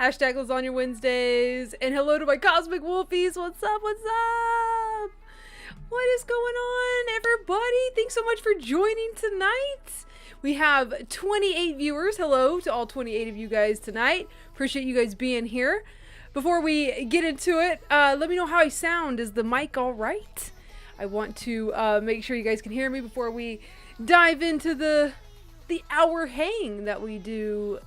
Hashtag Lasagna Wednesdays. And hello to my Cosmic Wolfies. What's up? What's up? What is going on, everybody? Thanks so much for joining tonight. We have 28 viewers. Hello to all 28 of you guys tonight. Appreciate you guys being here. Before we get into it, let me know how I sound. Is the mic all right? I want to make sure you guys can hear me before we dive into the hour hang that we do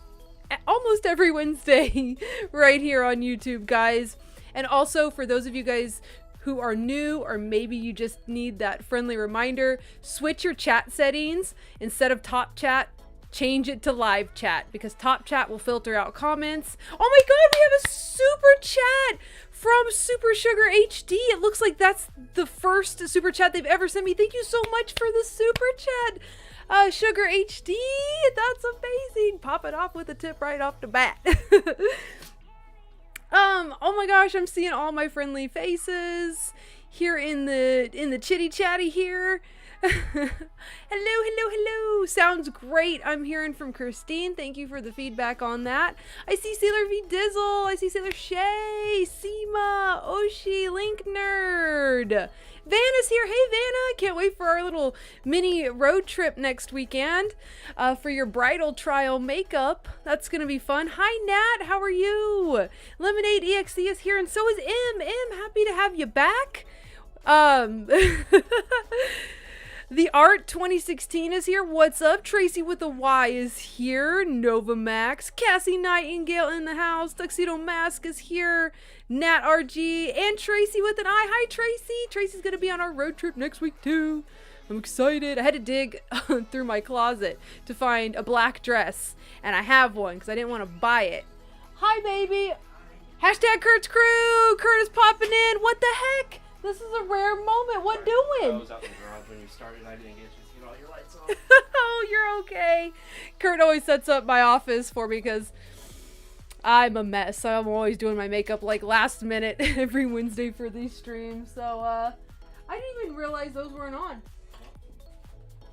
almost every Wednesday right here on YouTube, guys. And also, for those of you guys who are new, or maybe you just need that friendly reminder, switch your chat settings. Instead of top chat, change it to live chat, because top chat will filter out comments. Oh my god, we have a super chat from Super Sugar HD. It looks like that's the first super chat they've ever sent me. Thank you so much for the super chat, Sugar HD. That's amazing. Pop it off with a tip right off the bat. Oh my gosh, I'm seeing all my friendly faces here in the chitty chatty here. Hello. Sounds great. I'm hearing from Christine. Thank you for the feedback on that. I see Sailor V Dizzle. I see Sailor Shay, Seema, Oshi, Link Nerd. Vanna's here. Hey, Vanna. Can't wait for our little mini road trip next weekend for your bridal trial makeup. That's going to be fun. Hi, Nat. How are you? Lemonade EXE is here, and so is M. Happy to have you back. The Art 2016 is here. What's up? Tracy with a Y is here. Nova Max. Cassie Nightingale in the house. Tuxedo Mask is here. Nat RG. And Tracy with an I. Hi, Tracy. Tracy's going to be on our road trip next week, too. I'm excited. I had to dig through my closet to find a black dress. And I have one because I didn't want to buy it. Hi, baby. Hashtag Kurt's crew. Kurt is popping in. What the heck? This is a rare moment. What doing? I was out in the garage when you started. I didn't get you to get all your lights on. Oh, you're okay. Kurt always sets up my office for me because I'm a mess. I'm always doing my makeup like last minute every Wednesday for these streams. So I didn't even realize those weren't on.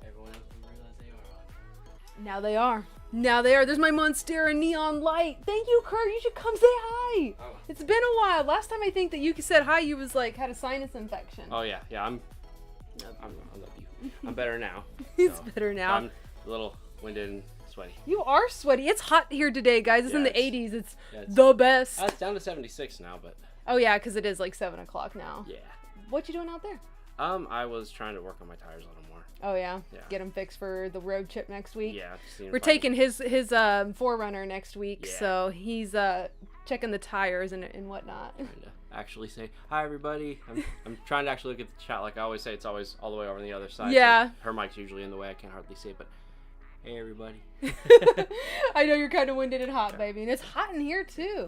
Everyone else didn't realize they were on. Now they are. Now they are. There's my Monstera neon light. Thank you, Kurt. You should come say hi. Oh. It's been a while. Last time I think that you said hi, you was like had a sinus infection. Oh yeah. I love you. I'm better now. He's better now. I'm a little winded and sweaty. You are sweaty. It's hot here today, guys. It's in the 80s. It's it's the best. It's down to 76 now, but. Oh yeah, because it is like 7 o'clock now. Yeah. What you doing out there? I was trying to work on my tires a little more. Oh yeah. Get them fixed for the road trip next week. Yeah. We're taking his 4Runner next week, so he's checking the tires and whatnot. Trying to actually say hi, everybody. I'm trying to actually look at the chat like I always say. It's always all the way over on the other side. Yeah. So her mic's usually in the way. I can't hardly see it, but hey, everybody. I know you're kind of winded and hot, baby, and it's hot in here too.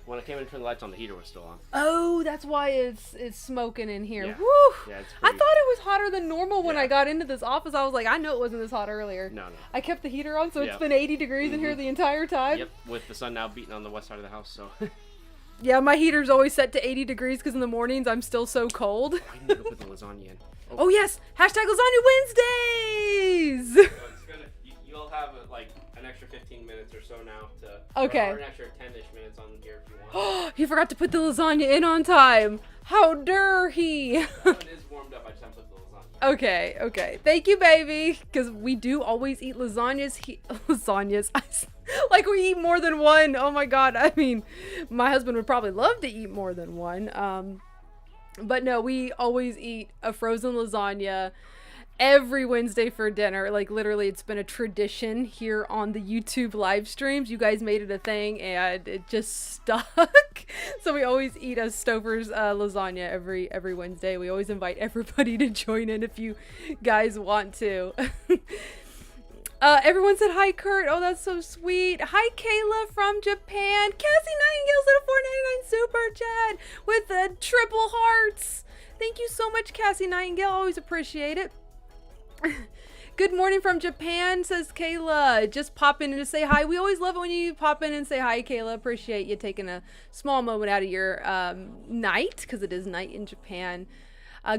When I came in and turned the lights on, the heater was still on. Oh, that's why it's smoking in here. Yeah. Woo! Yeah, it's I thought it was hotter than normal when I got into this office. I was like, I know it wasn't this hot earlier. No. I kept the heater on, so it's been 80 degrees in here the entire time. Yep, with the sun now beating on the west side of the house, so. Yeah, my heater's always set to 80 degrees because in the mornings I'm still so cold. I need to go put the lasagna in. Oh yes, hashtag Lasagna Wednesdays. So it's gonna, you'll have like an extra 15 minutes or so now to. Okay. Or an extra 10-ish minutes on here if you want. He forgot to put the lasagna in on time. How dare he? That one is warmed up. I just haven't put the lasagna. Okay. Thank you, baby. Because we do always eat lasagnas. Lasagnas. Like we eat more than one. Oh my god. I mean, my husband would probably love to eat more than one. But no, we always eat a frozen lasagna every Wednesday for dinner. Like literally it's been a tradition here on the YouTube live streams. You guys made it a thing and it just stuck. So we always eat a Stouffer's lasagna every Wednesday. We always invite everybody to join in if you guys want to. Everyone said hi, Kurt. Oh, that's so sweet. Hi, Kayla from Japan. Cassie Nightingale's at a $4.99 super chat with the triple hearts. Thank you so much, Cassie Nightingale. Always appreciate it. Good morning from Japan, says Kayla. Just pop in to say hi. We always love it when you pop in and say hi, Kayla. Appreciate you taking a small moment out of your night, because it is night in Japan.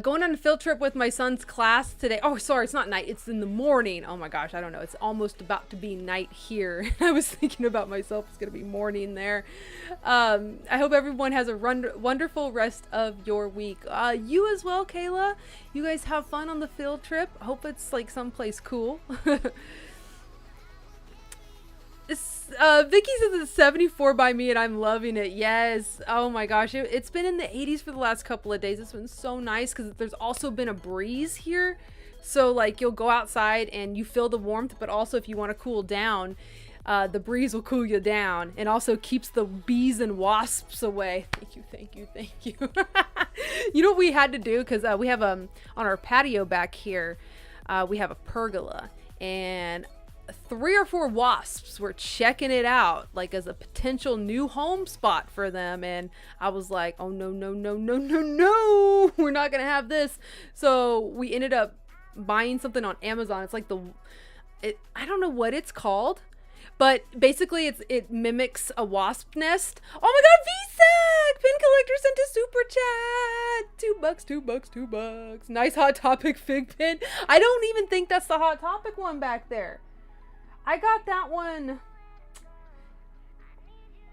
Going on a field trip with my son's class today. Oh, sorry, it's not night. It's in the morning. Oh my gosh, I don't know. It's almost about to be night here. I was thinking about myself. It's going to be morning there. I hope everyone has a wonderful rest of your week. You as well, Kayla. You guys have fun on the field trip. I hope it's like someplace cool. Vicky says it's 74 by me and I'm loving it. Yes. Oh my gosh. It's been in the 80s for the last couple of days. It's been so nice because there's also been a breeze here. So like you'll go outside and you feel the warmth, but also if you want to cool down, the breeze will cool you down and also keeps the bees and wasps away. Thank you. You know what we had to do? Because we have on our patio back here, we have a pergola and 3 or 4 wasps were checking it out like as a potential new home spot for them, and I was like, oh no, we're not gonna have this. So we ended up buying something on Amazon. It's like I don't know what it's called, but basically it mimics a wasp nest. Oh my god, VSAC! Pin Collector sent a super chat. $2. Nice Hot Topic fig pin. I don't even think that's the Hot Topic one back there. I got that one.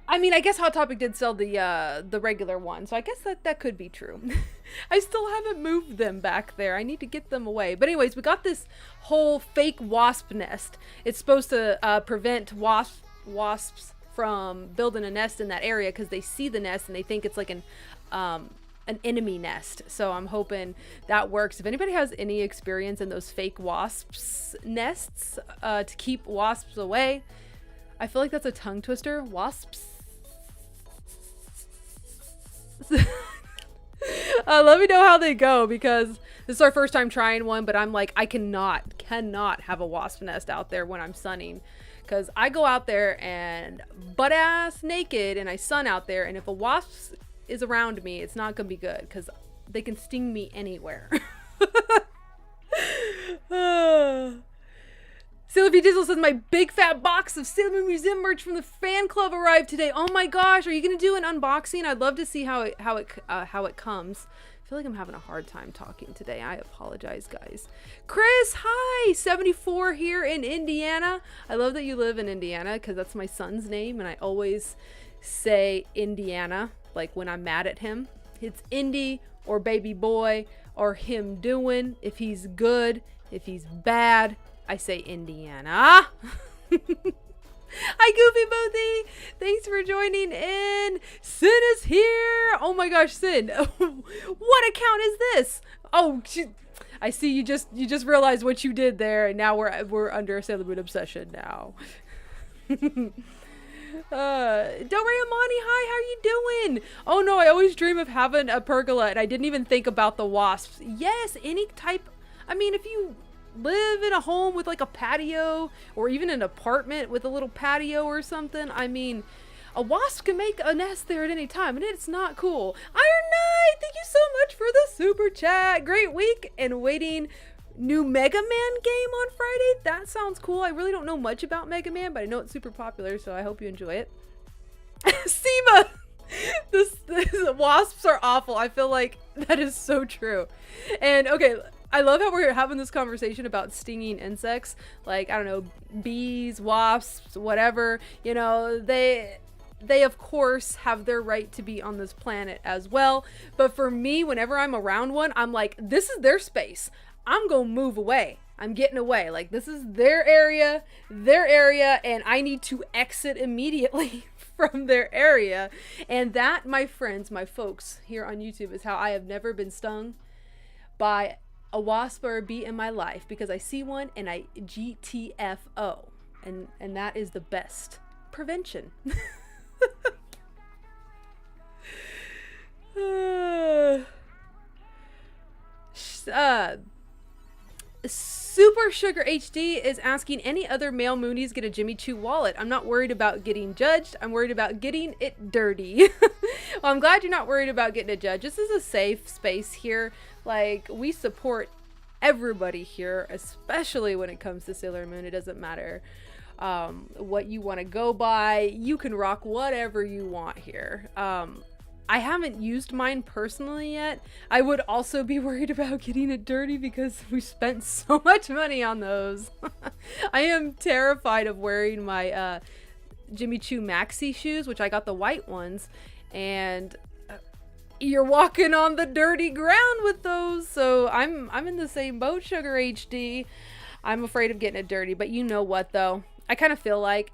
I mean, I guess Hot Topic did sell the regular one, so I guess that could be true. I still haven't moved them back there. I need to get them away. But anyways, we got this whole fake wasp nest. It's supposed to prevent wasps from building a nest in that area because they see the nest and they think it's like an enemy nest. So I'm hoping that works. If anybody has any experience in those fake wasps nests to keep wasps away, I feel like that's a tongue twister. Wasps. Let me know how they go because this is our first time trying one, but I'm like, I cannot have a wasp nest out there when I'm sunning because I go out there and butt ass naked and I sun out there, and if a wasp is around me, it's not gonna be good because they can sting me anywhere. Sailor V Dizzle says my big fat box of Sailor Moon Museum merch from the fan club arrived today. Oh my gosh, are you gonna do an unboxing? I'd love to see how it comes. I feel like I'm having a hard time talking today. I apologize, guys. Chris, hi! 74 here in Indiana. I love that you live in Indiana because that's my son's name, and I always say Indiana. Like when I'm mad at him, it's Indy or baby boy or him doing. If he's good, if he's bad, I say Indiana. Hi, Goofy Boothie. Thanks for joining in. Sin is here. Oh my gosh, Sin. What account is this? Oh, I see you just realized what you did there, and now we're under a Sailor Moon obsession now. Del Rey Amani, hi, how are you doing? Oh no, I always dream of having a pergola and I didn't even think about the wasps. Yes, any type. I mean, if you live in a home with like a patio or even an apartment with a little patio or something, I mean, a wasp can make a nest there at any time and it's not cool. Iron Knight, thank you so much for the super chat. Great week and waiting. New Mega Man game on Friday. That sounds cool. I really don't know much about Mega Man, but I know it's super popular, so I hope you enjoy it. Sema, the Wasps are awful. I feel like that is so true. And okay, I love how we're having this conversation about stinging insects. Like, I don't know, bees, wasps, whatever. You know, they of course have their right to be on this planet as well. But for me, whenever I'm around one, I'm like, this is their space. I'm gonna move away. I'm getting away. Like, this is their area, and I need to exit immediately from their area. And that, my friends, my folks here on YouTube, is how I have never been stung by a wasp or a bee in my life, because I see one and I GTFO. And that is the best prevention. Super Sugar HD is asking, any other male Moonies get a Jimmy Choo wallet? I'm not worried about getting judged. I'm worried about getting it dirty. Well, I'm glad you're not worried about getting it judged. This is a safe space here. Like, we support everybody here, especially when it comes to Sailor Moon. It doesn't matter what you want to go by. You can rock whatever you want here. I haven't used mine personally yet. I would also be worried about getting it dirty because we spent so much money on those. I am terrified of wearing my Jimmy Choo Maxi shoes, which I got the white ones, and you're walking on the dirty ground with those. So I'm in the same boat, Sugar HD. I'm afraid of getting it dirty. But you know what, though? I kind of feel like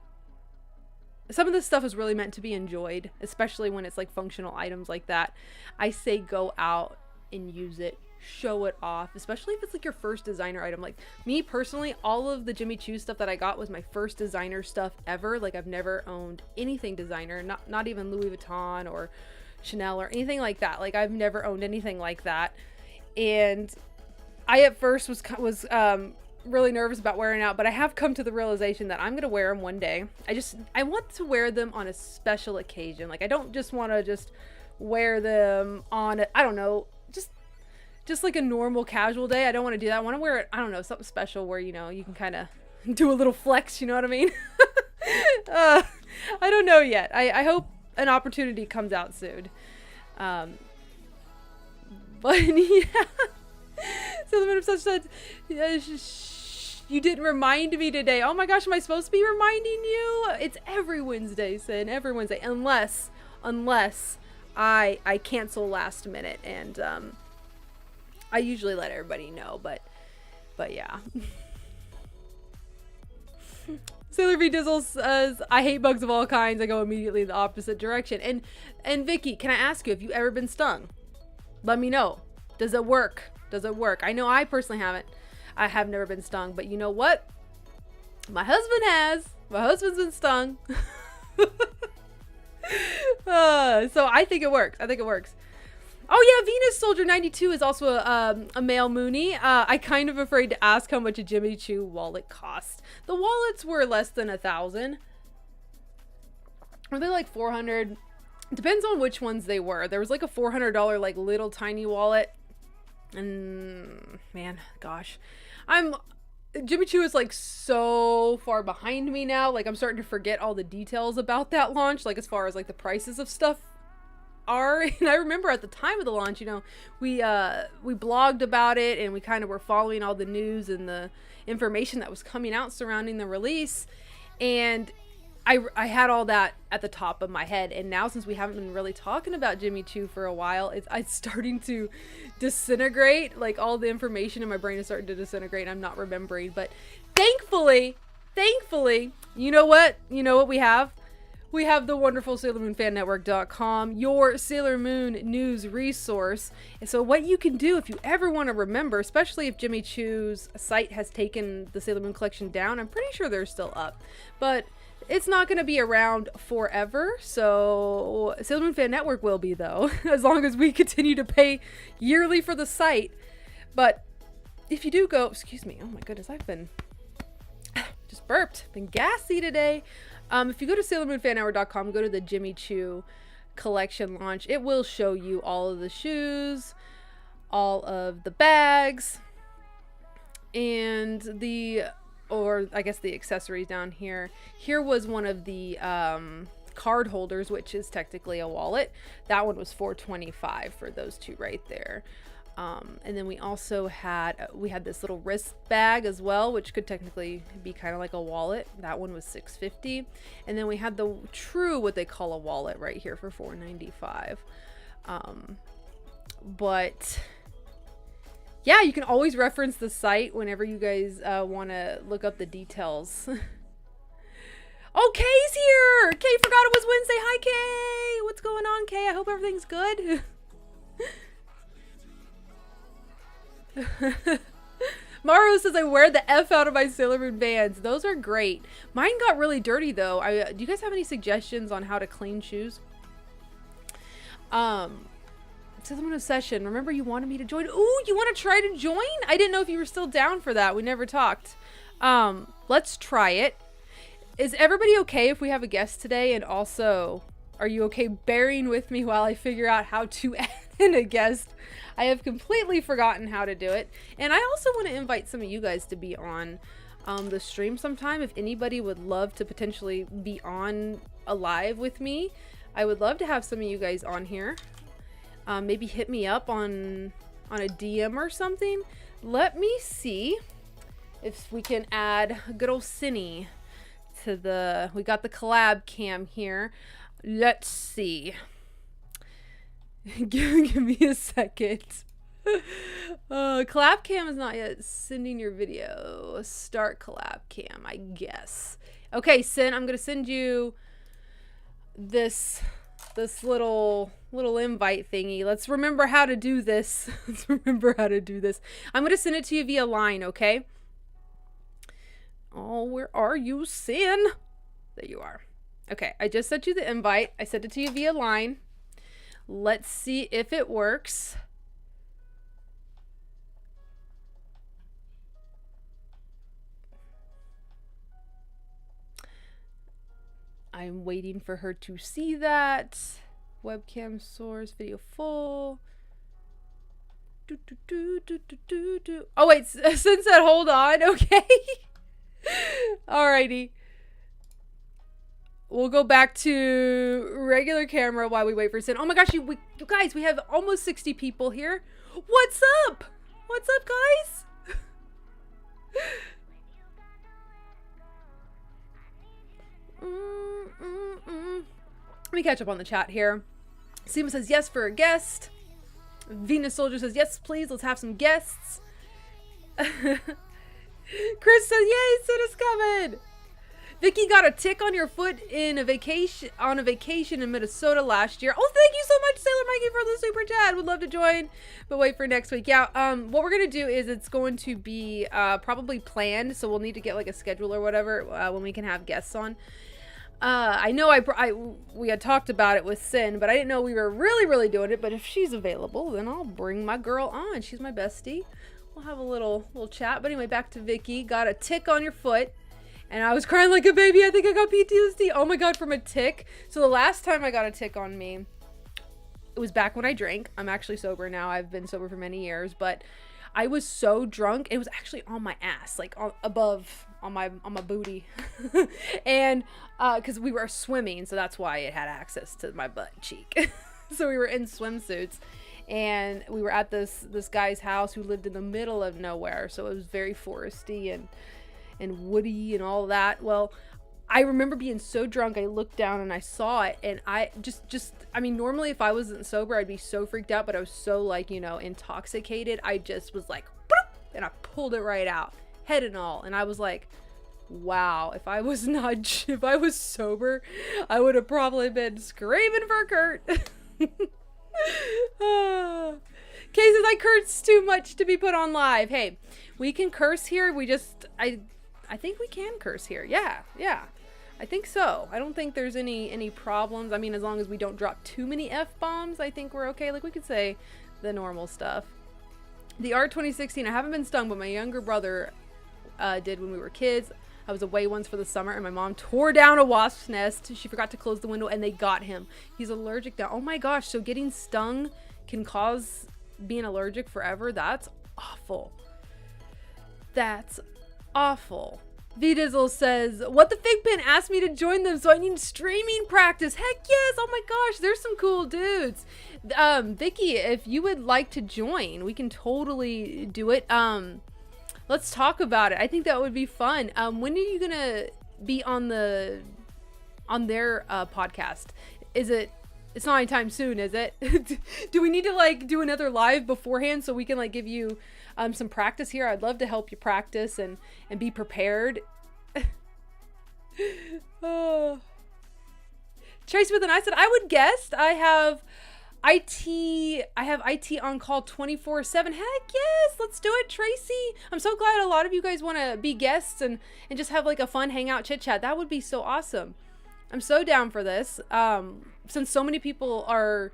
some of this stuff is really meant to be enjoyed, especially when it's like functional items like that. I say go out and use it, show it off, especially if it's like your first designer item. Like me personally, all of the Jimmy Choo stuff that I got was my first designer stuff ever. Like, I've never owned anything designer, not even Louis Vuitton or Chanel or anything like that. Like, I've never owned anything like that. And I at first was really nervous about wearing out, but I have come to the realization that I'm gonna wear them one day. I want to wear them on a special occasion. Like, I don't just want to just wear them on I don't know, just like a normal casual day. I don't want to do that. I want to wear it, I don't know, something special where, you know, you can kind of do a little flex, you know what I mean? I don't know yet. I hope an opportunity comes out soon. But yeah. So the man of such said, you didn't remind me today. Oh my gosh, am I supposed to be reminding you? It's every Wednesday, Sin. Every Wednesday. Unless I cancel last minute. And I usually let everybody know. But yeah. Sailor V Dizzle says, I hate bugs of all kinds. I go immediately in the opposite direction. And Vicky, can I ask you, have you ever been stung? Let me know. Does it work? Does it work? I know I personally haven't. I have never been stung, but you know what? My husband has. My husband's been stung. So I think it works. I think it works. Oh yeah, Venus Soldier 92 is also a male Moonie. I kind of afraid to ask how much a Jimmy Choo wallet cost. The wallets were less than 1,000. Were they like 400? Depends on which ones they were. There was like a $400 like little tiny wallet. And man, gosh, Jimmy Choo is like so far behind me now. Like, I'm starting to forget all the details about that launch, like as far as like the prices of stuff are. And I remember at the time of the launch, you know, we blogged about it, and we kind of were following all the news and the information that was coming out surrounding the release, and I had all that at the top of my head. And now, since we haven't been really talking about Jimmy Choo for a while, it's starting to disintegrate. Like, all the information in my brain is starting to disintegrate. I'm not remembering. But thankfully, you know what we have? We have the wonderful SailorMoonFanNetwork.com, your Sailor Moon news resource. And so what you can do if you ever want to remember, especially if Jimmy Choo's site has taken the Sailor Moon collection down, I'm pretty sure they're still up, but it's not going to be around forever. So Sailor Moon Fan Network will be, though, as long as we continue to pay yearly for the site. But if you do go, excuse me, oh my goodness, I've been just burped, been gassy today. If you go to SailorMoonFanHour.com, go to the Jimmy Choo collection launch, it will show you all of the shoes, all of the bags, and the accessories down here. Here was one of the card holders, which is technically a wallet. That one was $4.25 for those two right there. And then we also had, this little wrist bag as well, which could technically be kind of like a wallet. That one was $6.50. And then we had the true, what they call a wallet right here for $4.95. But yeah, you can always reference the site whenever you guys want to look up the details. Oh, Kay's here! Kay forgot it was Wednesday. Hi, Kay! What's going on, Kay? I hope everything's good. Maru says I wear the F out of my Sailor Moon Vans. Those are great. Mine got really dirty though. Do you guys have any suggestions on how to clean shoes? Sailor Moon Obsession. Remember you wanted me to join? Ooh, you want to try to join? I didn't know if you were still down for that. We never talked. Let's try it. Is everybody okay if we have a guest today? And also, are you okay bearing with me while I figure out how to add in a guest? I have completely forgotten how to do it. And I also want to invite some of you guys to be on the stream sometime. If anybody would love to potentially be on live with me, I would love to have some of you guys on here. Maybe hit me up on a DM or something. Let me see if we can add good old Cinny to we got the collab cam here. Let's see. Give me a second. Collab cam is not yet sending your video. Start collab cam, I guess. Okay, Sin, I'm gonna send you this little invite thingy. Let's remember how to do this. Let's remember how to do this. I'm gonna send it to you via line, okay? Oh, where are you, Sin? There you are. Okay, I just sent you the invite. I sent it to you via line. Let's see if it works. I'm waiting for her to see that. Webcam source, video full. Oh wait, since that, hold on, okay. Alrighty. We'll go back to regular camera while we wait for Sin. Oh my gosh, you guys, we have almost 60 people here. What's up? What's up, guys? Let me catch up on the chat here. Seema says yes for a guest. Venus Soldier says yes, please. Let's have some guests. Chris says yay, Sin is coming. Vicky got a tick on your foot on a vacation in Minnesota last year. Oh, thank you so much, Sailor Mikey, for the super chat. Would love to join, but wait for next week. Yeah, what we're gonna do is it's going to be probably planned, so we'll need to get like a schedule or whatever when we can have guests on. I know we had talked about it with Sin, but I didn't know we were really doing it. But if she's available, then I'll bring my girl on. She's my bestie. We'll have a little chat. But anyway, back to Vicky. Got a tick on your foot. And I was crying like a baby. I think I got PTSD. Oh my god, from a tick. So the last time I got a tick on me, it was back when I drank. I'm actually sober now. I've been sober for many years. But I was so drunk. It was actually on my ass. Like above, on my booty. And because we were swimming. So that's why it had access to my butt cheek. So we were in swimsuits. And we were at this guy's house who lived in the middle of nowhere. So it was very foresty and woody and all that. Well, I remember being so drunk, I looked down and I saw it, and I I mean, normally if I wasn't sober, I'd be so freaked out, but I was so, like, you know, intoxicated. I just was like, boop, and I pulled it right out, head and all. And I was like, wow, if I was sober, I would have probably been screaming for Kurt. Kay says I curse too much to be put on live. Hey, we can curse here. I think we can curse here. Yeah. I think so. I don't think there's any problems. I mean, as long as we don't drop too many F-bombs, I think we're okay. Like, we could say the normal stuff. The R 2016, I haven't been stung, but my younger brother did when we were kids. I was away once for the summer, and my mom tore down a wasp's nest. She forgot to close the window, and they got him. He's allergic now. Oh my gosh, so getting stung can cause being allergic forever? That's awful. That's awful. V-Dizzle says, what the Fig Pin asked me to join them, so I need streaming practice. Heck yes! Oh my gosh, there's some cool dudes. Vicky, if you would like to join, we can totally do it. Let's talk about it. I think that would be fun. When are you gonna be on their podcast? It's not anytime soon, is it? Do we need to like do another live beforehand so we can like give you some practice here? I'd love to help you practice and be prepared. Oh. Trace with an I said, I would guess I have IT on call 24/7. Heck yes, let's do it, Tracy. I'm so glad a lot of you guys want to be guests and just have like a fun hangout chit chat. That would be so awesome. I'm so down for this. Since so many people are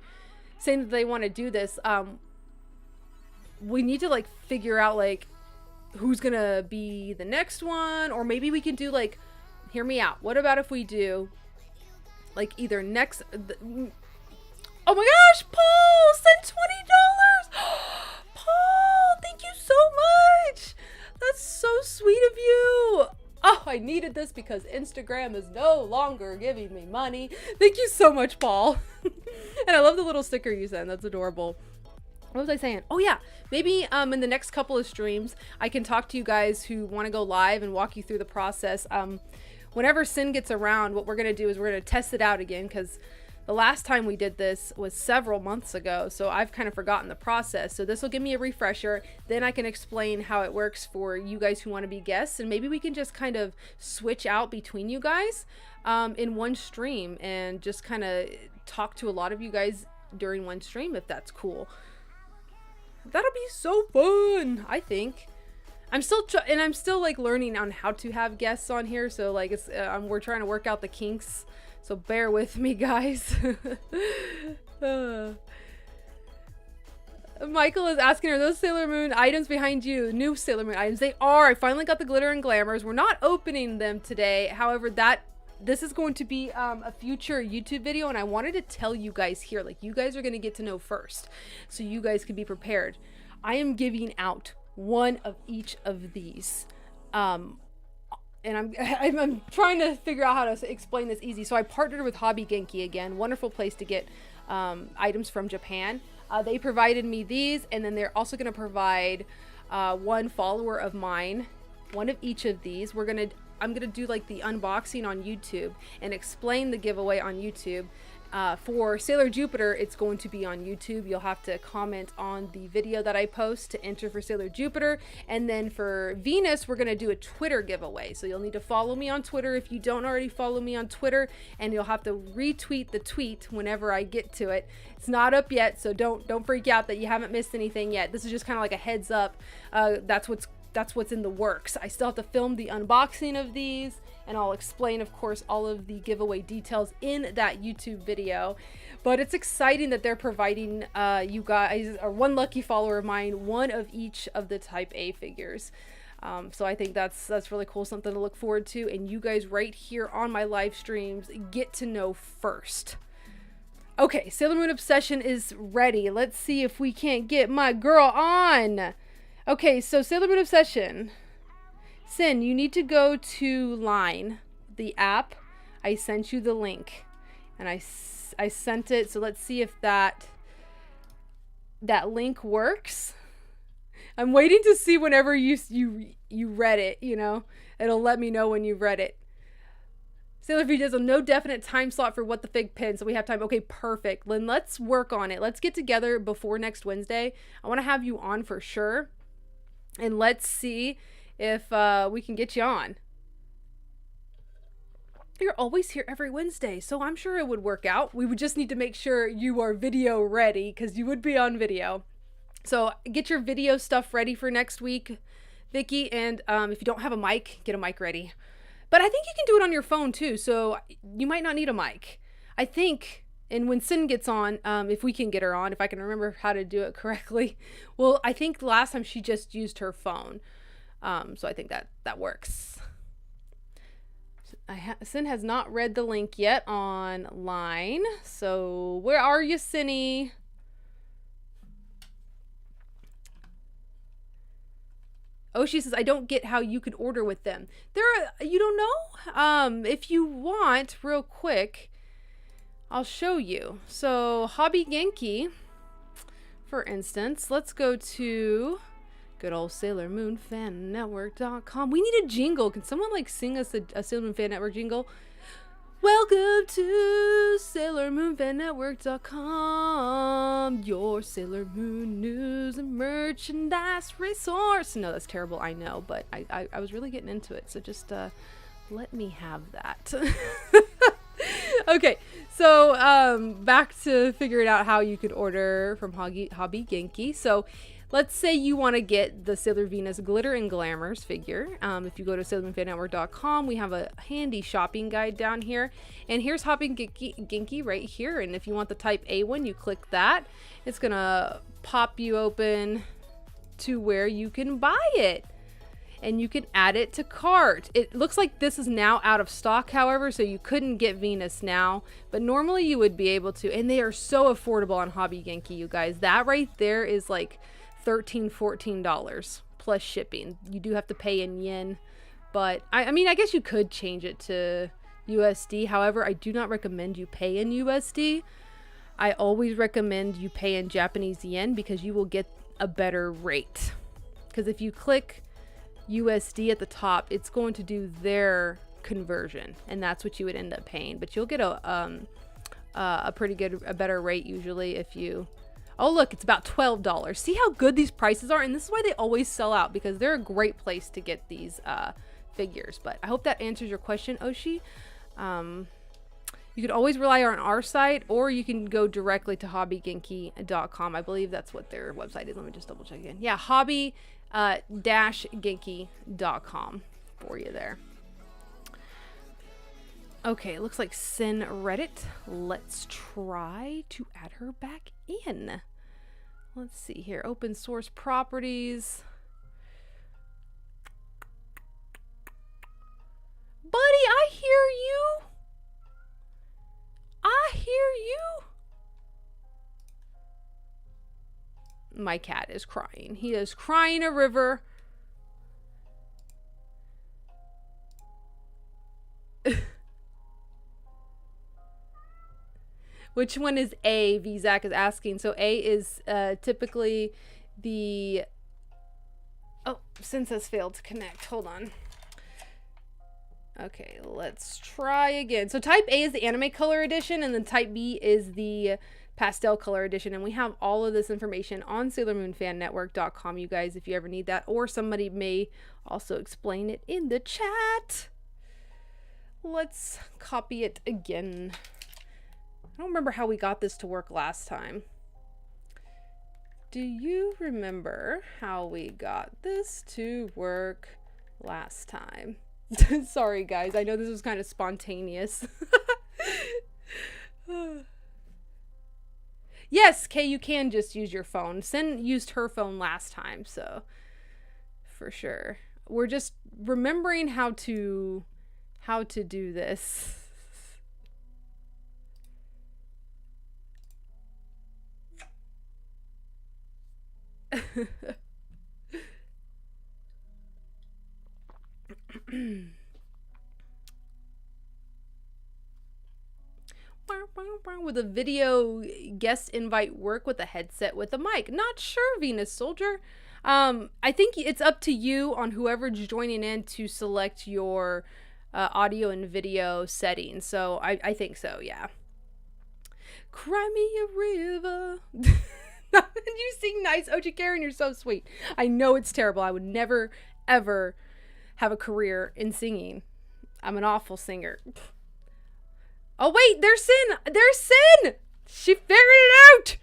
saying that they want to do this, we need to like figure out like who's gonna be the next one, or maybe we can do like, hear me out. What about if we do like either next, oh my gosh, Paul sent $20. Paul, thank you so much. That's so sweet of you. Oh, I needed this because Instagram is no longer giving me money. Thank you so much, Paul. And I love the little sticker you sent. That's adorable. What was I saying? Oh yeah, maybe in the next couple of streams, I can talk to you guys who want to go live and walk you through the process. Whenever Sin gets around, what we're going to do is we're going to test it out again, because the last time we did this was several months ago, so I've kind of forgotten the process. So this will give me a refresher. Then I can explain how it works for you guys who want to be guests, and maybe we can just kind of switch out between you guys in one stream and just kind of talk to a lot of you guys during one stream, if that's cool. That'll be so fun, I think. I'm still like learning on how to have guests on here, so like it's we're trying to work out the kinks. So bear with me, guys. Michael is asking, are those Sailor Moon items behind you? New Sailor Moon items. They are. I finally got the glitter and glamours. We're not opening them today. However, this is going to be a future YouTube video, and I wanted to tell you guys here, like, you guys are going to get to know first, so you guys can be prepared. I am giving out one of each of these. And I'm trying to figure out how to explain this easy. So I partnered with Hobby Genki again. Wonderful place to get items from Japan. They provided me these, and then they're also going to provide one follower of mine, one of each of these. I'm gonna do like the unboxing on YouTube and explain the giveaway on YouTube. For Sailor Jupiter, it's going to be on YouTube. You'll have to comment on the video that I post to enter for Sailor Jupiter. And then for Venus, we're going to do a Twitter giveaway. So you'll need to follow me on Twitter if you don't already follow me on Twitter. And you'll have to retweet the tweet whenever I get to it. It's not up yet, so don't freak out that you haven't missed anything yet. This is just kind of like a heads up. That's what's in the works. I still have to film the unboxing of these, and I'll explain, of course, all of the giveaway details in that YouTube video. But it's exciting that they're providing you guys, or one lucky follower of mine, one of each of the Type A figures. So I think that's really cool, something to look forward to. And you guys right here on my live streams get to know first. Okay, Sailor Moon Obsession is ready. Let's see if we can't get my girl on. Okay, so Sailor Moon Obsession. Sin, you need to go to Line, the app. I sent you the link, and I sent it. So let's see if that link works. I'm waiting to see whenever you read it. You know, it'll let me know when you've read it. Sailor V does a no definite time slot for What the Fig Pin, so we have time. Okay, perfect. Then let's work on it. Let's get together before next Wednesday. I want to have you on for sure, and let's see if we can get you on. You're always here every Wednesday, so I'm sure it would work out. We would just need to make sure you are video ready, because you would be on video. So get your video stuff ready for next week, Vicky, and if you don't have a mic, get a mic ready. But I think you can do it on your phone too, so you might not need a mic. I think, and when Sin gets on, if we can get her on, if I can remember how to do it correctly. Well, I think last time she just used her phone. So I think that works. Sin has not read the link yet online. So where are you, Cinny? Oshi says, I don't get how you could order with them. You don't know? If you want, real quick, I'll show you. So, Hobby Genki, for instance, let's go to good old Sailor Moon Fan Network.com. We need a jingle. Can someone like sing us a Sailor Moon Fan Network jingle? Welcome to Sailor Moon Fan Network.com, your Sailor Moon news and merchandise resource. No, that's terrible, I know, but I was really getting into it, so just let me have that. Okay, so back to figuring out how you could order from Hobby Genki. So let's say you want to get the Sailor Venus Glitter and Glamours figure. If you go to SailorMoonFanNetwork.com, we have a handy shopping guide down here. And here's Hobby Genki right here. And if you want the Type A one, you click that. It's going to pop you open to where you can buy it. And you can add it to cart. It looks like this is now out of stock, however, so you couldn't get Venus now. But normally you would be able to. And they are so affordable on Hobby Genki, you guys. That right there is like $13-14 plus shipping. You do have to pay in yen, but I mean, I guess you could change it to USD. However, I do not recommend you pay in USD. I always recommend you pay in Japanese yen because you will get a better rate. Because if you click USD at the top, it's going to do their conversion, and that's what you would end up paying. But you'll get a better rate usually if you. Oh, look, it's about $12. See how good these prices are? And this is why they always sell out, because they're a great place to get these figures. But I hope that answers your question, Oshi. You could always rely on our site, or you can go directly to hobbygenki.com. I believe that's what their website is. Let me just double check again. Yeah, hobby-genki.com for you there. Okay, looks like Sin read it. Let's try to add her back in. Let's see here. Open source properties. Buddy, I hear you. I hear you. My cat is crying. He is crying a river. Which one is A? Vzak is asking. So A is typically the... Oh, Sin says failed to connect. Hold on. Okay, let's try again. So type A is the anime color edition, and then type B is the pastel color edition. And we have all of this information on SailorMoonFanNetwork.com, you guys, if you ever need that. Or somebody may also explain it in the chat. Let's copy it again. I don't remember how we got this to work last time. Do you remember how we got this to work last time? Sorry, guys. I know this was kind of spontaneous. Yes, Kay, you can just use your phone. Sin used her phone last time, so for sure. We're just remembering how to do this. With a video guest invite work with a headset with a mic? Not sure, Venus Soldier. I think it's up to you on whoever's joining in to select your audio and video settings. So I think so, yeah. Cry me a river. You sing nice, Ochi Karen, you're so sweet. I know it's terrible. I would never, ever have a career in singing. I'm an awful singer. Oh, wait, there's Sin. There's Sin. She figured it out.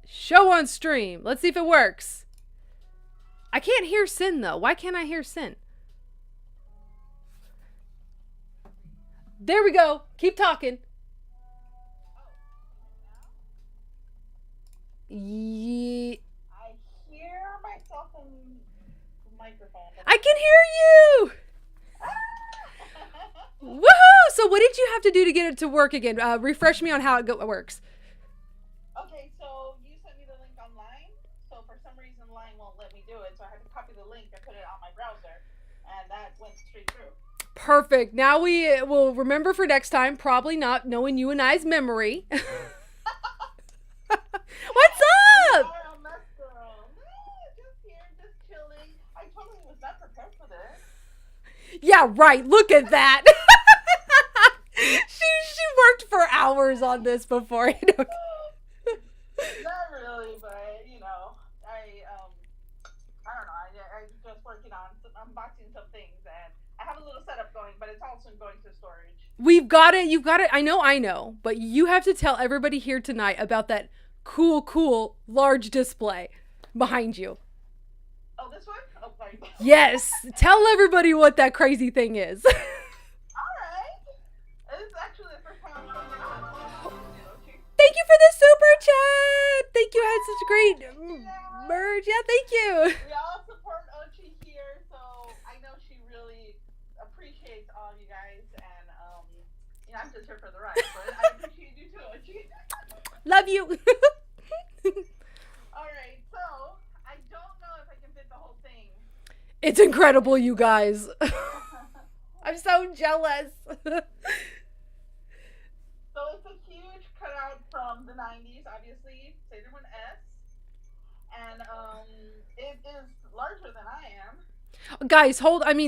Show on stream. Let's see if it works. I can't hear Sin, though. Why can't I hear Sin? There we go. Keep talking. Yeah. I hear myself in the microphone. I can hear you! Woohoo! So what did you have to do to get it to work again? Refresh me on how it works. Okay, so you sent me the link online. So for some reason, line I put it on my browser, and that went straight through. Perfect. Now we will remember for next time, probably not knowing you and I's memory. What's up? Oh, mess girl. No, just here, just chilling. I totally was not prepared for this. Yeah, right. Look at that. she worked for hours on this before. Not really, but you know, I don't know. I'm just working on unboxing some things, and I have a little setup going, but it's also going to storage. We've got it. You've got it. I know. But you have to tell everybody here tonight about that cool, large display behind you. Oh, this one? Oh, sorry. Yes. Tell everybody what that crazy thing is. All right. This is actually the first time I'm showing it on. Thank you for the super chat. Thank you. I had such a great merge. Yeah, thank you. We all support Ochi here, so I know she really appreciates all you guys, and you know, I'm just here for the ride, but I appreciate you too, Ochi. Love you. All right, so I don't know if I can fit the whole thing. It's incredible, you guys. I'm so jealous. So it's a huge cutout from the 90s, obviously, Sailor Moon S, and it is larger than I am. Guys,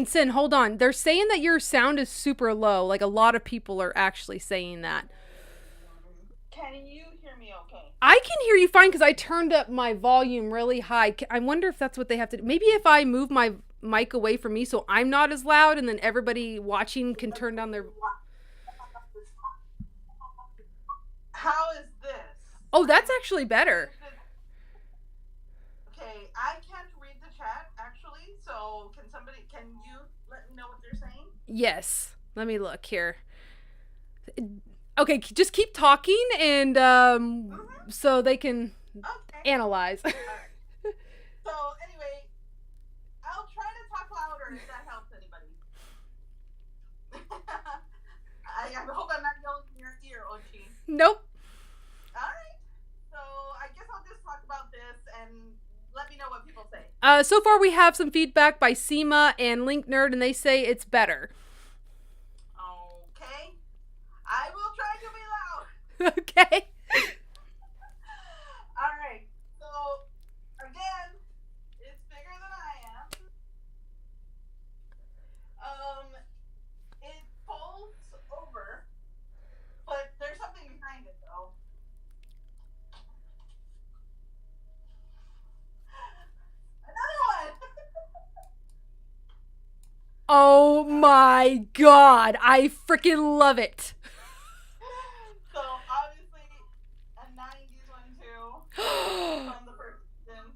Sin, hold on. They're saying that your sound is super low. Like, a lot of people are actually saying that. Can you hear me okay? I can hear you fine because I turned up my volume really high. I wonder if that's what they have to do. Maybe if I move my mic away from me so I'm not as loud, and then everybody watching can turn down their... How is this? Oh, that's actually better. Okay, I can't read the chat, actually, so can you let me know what they're saying? Yes. Let me look here. Okay, just keep talking, and so they can analyze. All right. So anyway, I'll try to talk louder if that helps anybody. I hope I'm not yelling in your ear, Ochi. Nope. All right. So I guess I'll just talk about this and let me know what people say. So far we have some feedback by Seema and Link Nerd, and they say it's better. Okay. I will try to be loud. Okay. All right. So again, it's bigger than I am. It folds over, but there's something behind it though. Another one. Oh my god, I freaking love it. So obviously a 90s one too from the first season.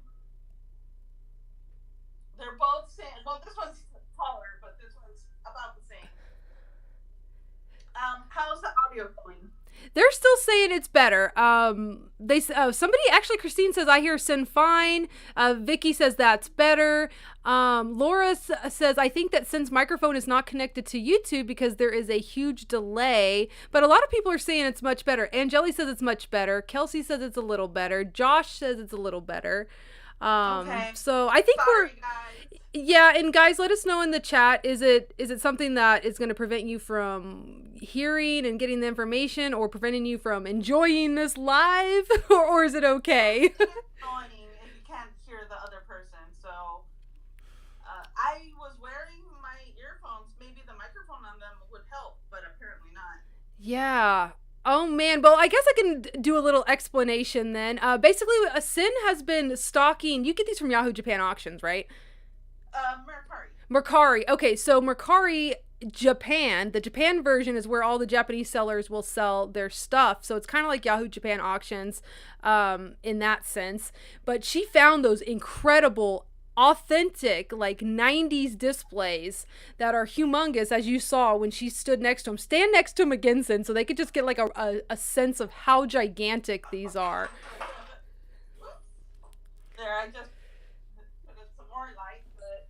They're both same. Well, this one's taller, but this one's about the same. How's the audio going? They're still saying it's better. Somebody actually, Christine says I hear Sin fine. Vicky says that's better. Laura says I think that Sin's microphone is not connected to YouTube because there is a huge delay. But a lot of people are saying it's much better. Angeli says it's much better. Kelsey says it's a little better. Josh says it's a little better. Okay. So I think Sorry, guys. Yeah, and guys, let us know in the chat. Is it something that is going to prevent you from hearing and getting the information, or preventing you from enjoying this live, or is it okay? It's annoying if you can't hear the other person. So I was wearing my earphones. Maybe the microphone on them would help, but apparently not. Yeah. Oh man, well I guess I can do a little explanation then. Basically, Sin has been stocking. You get these from Yahoo Japan Auctions, right? Mercari. Okay, so Mercari Japan, the Japan version is where all the Japanese sellers will sell their stuff. So it's kind of like Yahoo Japan Auctions in that sense. But she found those incredible, authentic, like 90s displays that are humongous, as you saw when she stood next to him. Stand next to him again, Sin, so they could just get like a sense of how gigantic these are. There, I just put in some more light, but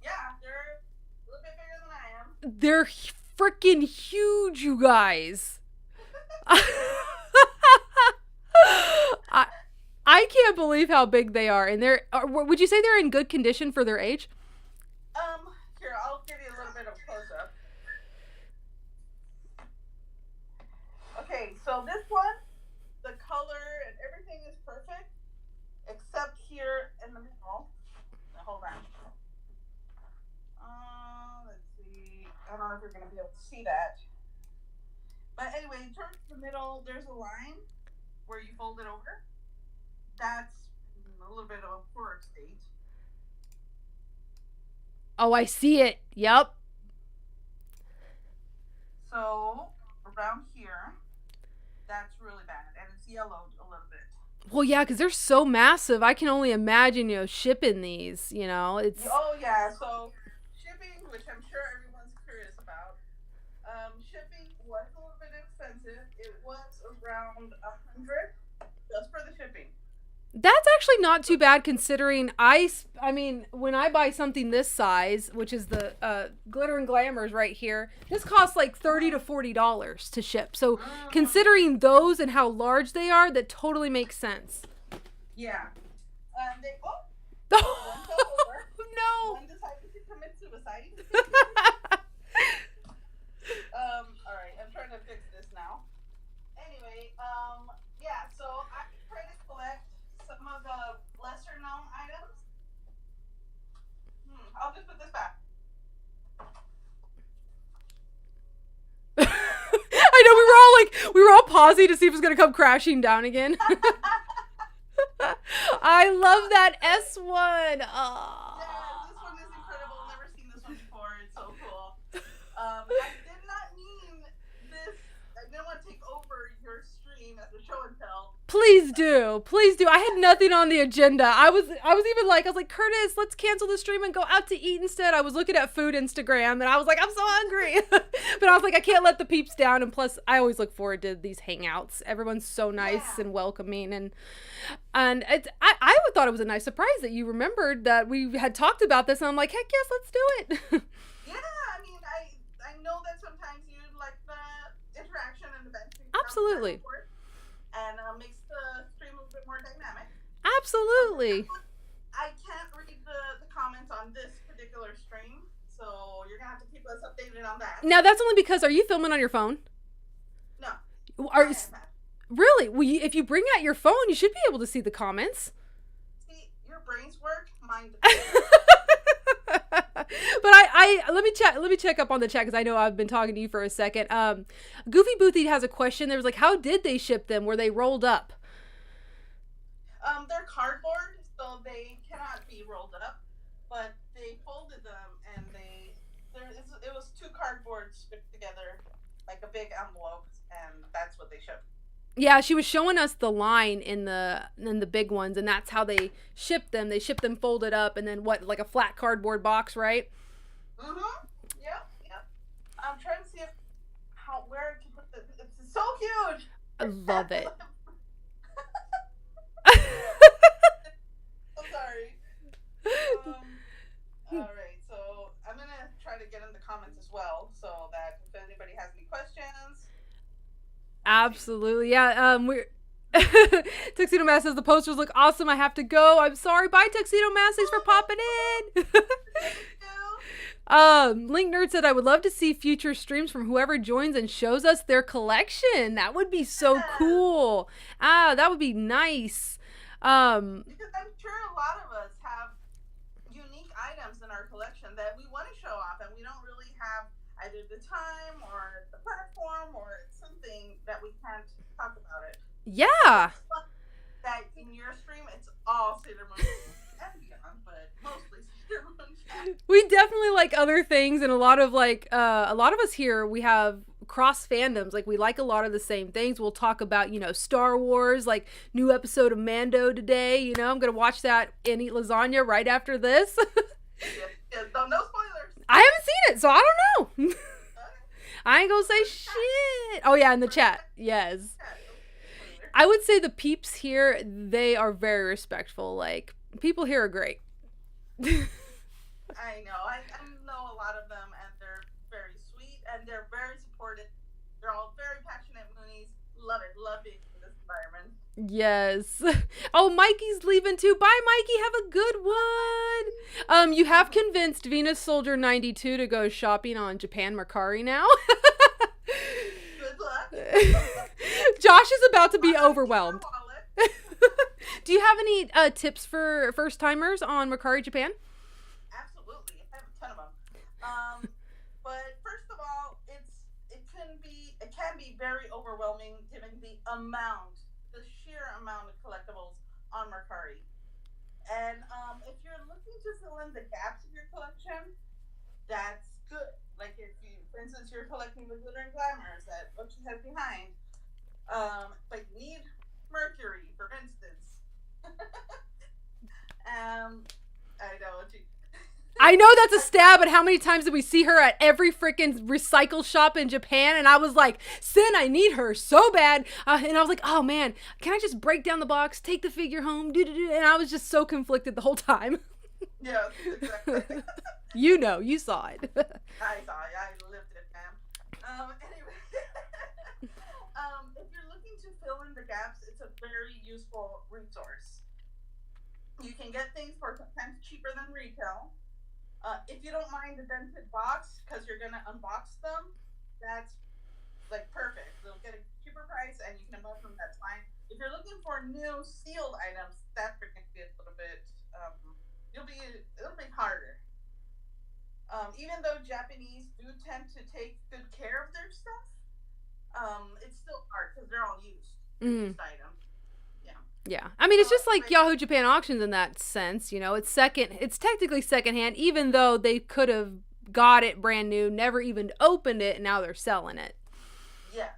yeah, they're a little bit bigger than I am. They're freaking huge, you guys. I can't believe how big they are. And would you say they're in good condition for their age? So this one, the color and everything is perfect, except here in the middle. Now, hold on. Let's see. I don't know if you're going to be able to see that. But anyway, towards the middle, there's a line where you fold it over. That's a little bit of a poorer state. Oh, I see it. Yep. So around here, that's really bad, and it's yellowed a little bit. Well, yeah, because they're so massive. I can only imagine, shipping these. It's. Oh yeah. So shipping, which I'm sure everyone's curious about, shipping was a little bit expensive. It was around $100 just for the shipping. That's actually not too bad considering I mean, when I buy something this size, which is the Glitter and Glamours right here, this costs like $30 to $40 to ship. So considering those and how large they are, that totally makes sense. Yeah. They one No. fell over. No. One decided to commit suicide. All right, I'm trying to fix this now. Anyway, yeah, so I try to collect some of the lesser known items. I'll just put this back. I know we were all pausing to see if it was gonna come crashing down again. I love that S1. Oh. Yeah, this one is incredible. Never seen this one before. It's so cool. I did not mean this. I didn't want to take over your stream as a show and tell. Please do. I had nothing on the agenda. I was like, Curtis, let's cancel the stream and go out to eat instead. I was looking at food Instagram and I was like, I'm so hungry. But I was like, I can't let the peeps down. And plus, I always look forward to these hangouts. Everyone's so nice and welcoming. And I thought it was a nice surprise that you remembered that we had talked about this. And I'm like, heck yes, let's do it. Yeah, I mean, I know that sometimes you like the interaction and the venting. Absolutely. And makes the stream a little bit more dynamic. Absolutely. I can't read the comments on this particular stream, so you're gonna have to keep us updated on that. Now that's only because, are you filming on your phone? No. Really? Well, if you bring out your phone, you should be able to see the comments. See, your brains work, mine But I let me check up on the chat because I know I've been talking to you for a second. Goofy Boothy has a question. There was like, how did they ship them? Were they rolled up? They're cardboard, so they cannot be rolled up. But they folded them, and it was 2 cardboards put together like a big envelope, and that's what they shipped. Yeah, she was showing us the line in the big ones, and that's how they ship them. They ship them folded up, and then like a flat cardboard box, right? Yep. I'm trying to see where to put this. It's so huge. I love it. I'm sorry. All right, so I'm gonna try to get in the comments as well, so that if anybody has any questions. Absolutely, yeah. We're Tuxedo Mask says the posters look awesome. I have to go. I'm sorry. Bye, Tuxedo Mask. Thanks for popping in. Link Nerd said I would love to see future streams from whoever joins and shows us their collection. That would be so cool. That would be nice. Because I'm sure a lot of us have unique items in our collection that we want to show off, and we don't really have either the time or the platform or something that we can't talk about it. Yeah. That in your stream, it's all Sailor Moon and beyond, but mostly Sailor Moon chat. We definitely like other things, and a lot of us here, we have cross fandoms. Like, we like a lot of the same things. We'll talk about, Star Wars, like new episode of Mando today. I'm gonna watch that and eat lasagna right after this. Yeah, no spoilers. I haven't seen it, so I don't know. I ain't gonna say shit. Oh yeah, in the chat. Yes. I would say the peeps here, they are very respectful. Like, people here are great. I know. I know a lot of them, and they're very sweet, and they're very supportive. They're all very passionate Moonies. Love it. Love being in this environment. Yes. Oh, Mikey's leaving too. Bye, Mikey. Have a good one. You have convinced Venus Soldier 92 to go shopping on Japan Mercari now. Good luck. Josh is about to be overwhelmed. Wallet. Do you have any tips for first timers on Mercari Japan? Absolutely, I have a ton of them. But first of all, it can be very overwhelming given the sheer amount of collectibles on Mercari. And if you're looking to fill in the gaps of your collection, that's good. Like if you, for instance, you're collecting the glitter and glamours that Ochi has behind, but you need Mercury, for instance. I know Ochi. I know that's a stab, but how many times did we see her at every freaking recycle shop in Japan? And I was like, Sin, I need her so bad. And I was like, oh man, can I just break down the box, take the figure home, and I was just so conflicted the whole time. Yes, exactly. You know, you saw it. I saw it. I lived it, man. Anyway, if you're looking to fill in the gaps, it's a very useful resource. You can get things for sometimes cheaper than retail. If you don't mind the dented box because you're gonna unbox them, that's like perfect. They'll get a cheaper price and you can unbox them. That's fine. If you're looking for new sealed items, that's going to be a little bit. It'll be harder. Even though Japanese do tend to take good care of their stuff, it's still hard because they're all used items. Yeah, I mean, it's just like Yahoo Japan Auctions in that sense, you know, it's technically secondhand, even though they could have got it brand new, never even opened it, and now they're selling it. Yes.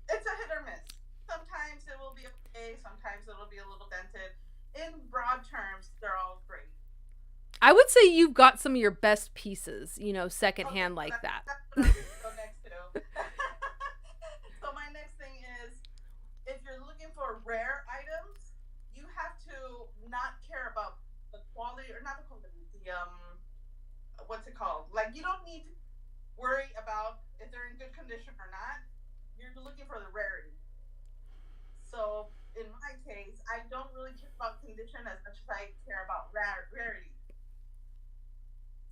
It's a hit or miss. Sometimes it will be okay, sometimes it'll be a little dented. In broad terms, they're all great. I would say you've got some of your best pieces, you know, secondhand like that. That's what I'm going to go next to. So my next thing is, if you're looking for rare items, you have to not care about the quality, or not the quality, what's it called? Like, you don't need to worry about if they're in good condition or not. You're looking for the rarity. So in my case, I don't really care about condition as much as I care about rarity.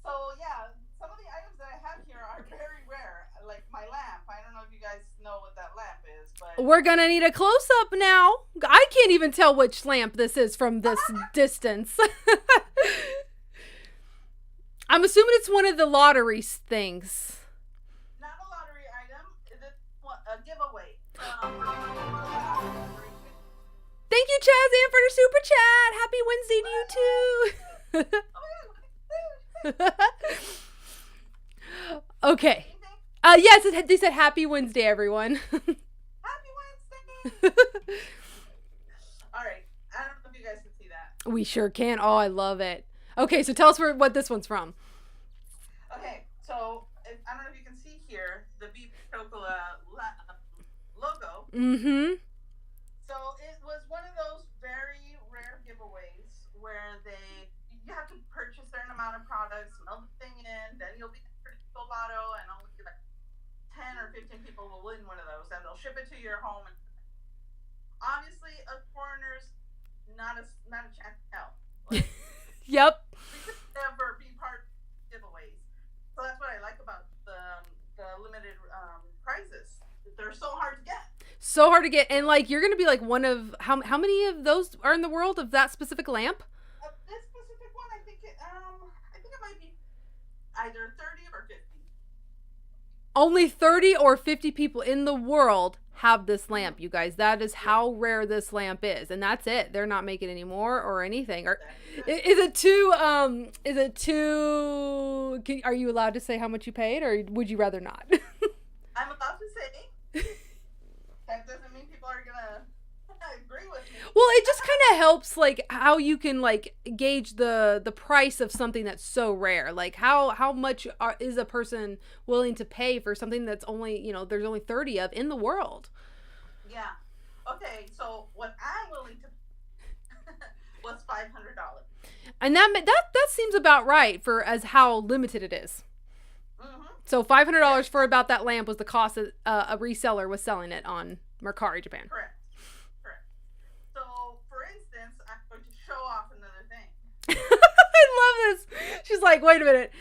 So yeah, some of the items that I have here are very rare. Like my lamp. I don't know if you guys know what that lamp is, but We're gonna need a close-up now. I can't even tell which lamp this is from this distance. I'm assuming it's one of the lottery things. not a lottery item. Is it a giveaway? Thank you, Chaz Ann, for the super chat. Happy Wednesday to you too. Okay. Yes, they said happy Wednesday, everyone. Happy Wednesday! All right. I don't know if you guys can see that. We sure can. Oh, I love it. Okay, so tell us what this one's from. Okay, so I don't know if you can see here the Beef Chocola logo. Mm-hmm. So it was one of those very rare giveaways where you have to purchase a certain amount of products, mail the thing in, then you'll be entered into the lotto, and only like 10 or 15 people will win one of those, and they'll ship it to your home. And obviously, us foreigners, not a chance in hell. Like, Yep. we could never be part of giveaways. So that's what I like about the limited prizes. They're so hard to get. So hard to get, and like you're gonna be like one of how many of those are in the world of that specific lamp? This specific one, I think it might be either 30 or 50. Only 30 or 50 people in the world have this lamp, you guys. That is how rare this lamp is, and that's it. They're not making any more or anything. Or is it too? Are you allowed to say how much you paid, or would you rather not? I'm about to say. That doesn't mean people are gonna agree with me. Well, it just kind of helps, like, how you can, like, gauge the price of something that's so rare. Like, how much is a person willing to pay for something that's only, you know, there's only 30 of in the world? Yeah. Okay, so what I'm willing to was $500. And that seems about right for as how limited it is. Mm-hmm. So $500 for about that lamp was the cost that a reseller was selling it on Mercari Japan. Correct. So, for instance, I'm going to show off another thing. I love this. She's like, wait a minute.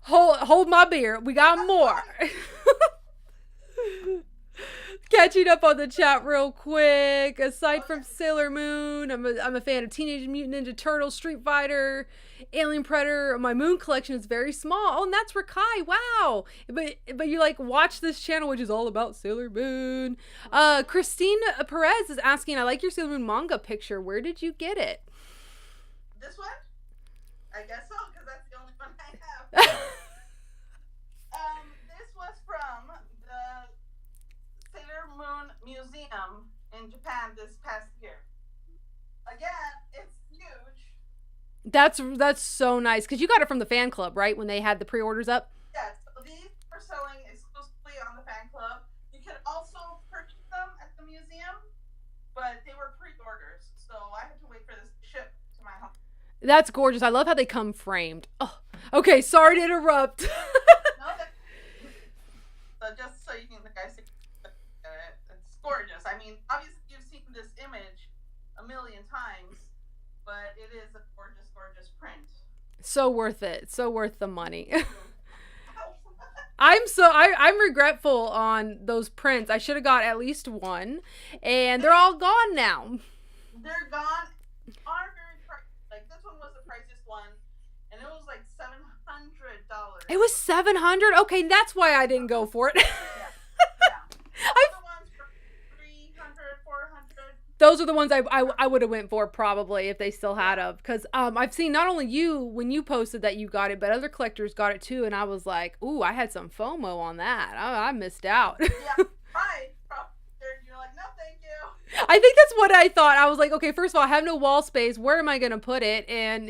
Hold my beer. We got more. Can catching up on the chat real quick. Aside from Sailor Moon, I'm a fan of Teenage Mutant Ninja Turtles, Street Fighter, Alien Predator. My Moon collection is very small. Oh, and that's Rakai. Wow. But you like watch this channel, which is all about Sailor Moon. Christine Perez is asking, I like your Sailor Moon manga picture. Where did you get it? This one? I guess so, because that's the only one I have. This was from the Sailor Moon Museum in Japan this past year. Again, it's huge. That's so nice, because you got it from the fan club, right? When they had the pre-orders up? Yes, so these are selling exclusively on the fan club. You can also purchase them at the museum, but they were pre-orders, so I had to wait for this to ship to my home. That's gorgeous. I love how they come framed. Oh, okay. Sorry to interrupt. No, so just so you can, guys see it, it's gorgeous. I mean, obviously you've seen this image a million times, but it is a gorgeous, gorgeous print. So worth it. So worth the money. I'm regretful on those prints. I should have got at least one, and they're all gone now. They're gone. Are very pricey. Like this one was the priciest one, and it was like $700. It was $700. Okay, that's why I didn't go for it. Yeah. Other ones for $300, $400. Those are the ones I would have went for probably if they still had them, because I've seen not only you when you posted that you got it, but other collectors got it too, and I was like, ooh, I had some FOMO on that. I missed out. Yeah, right. You're like, no, thank you. I think that's what I thought. I was like, okay, first of all, I have no wall space. Where am I going to put it? And,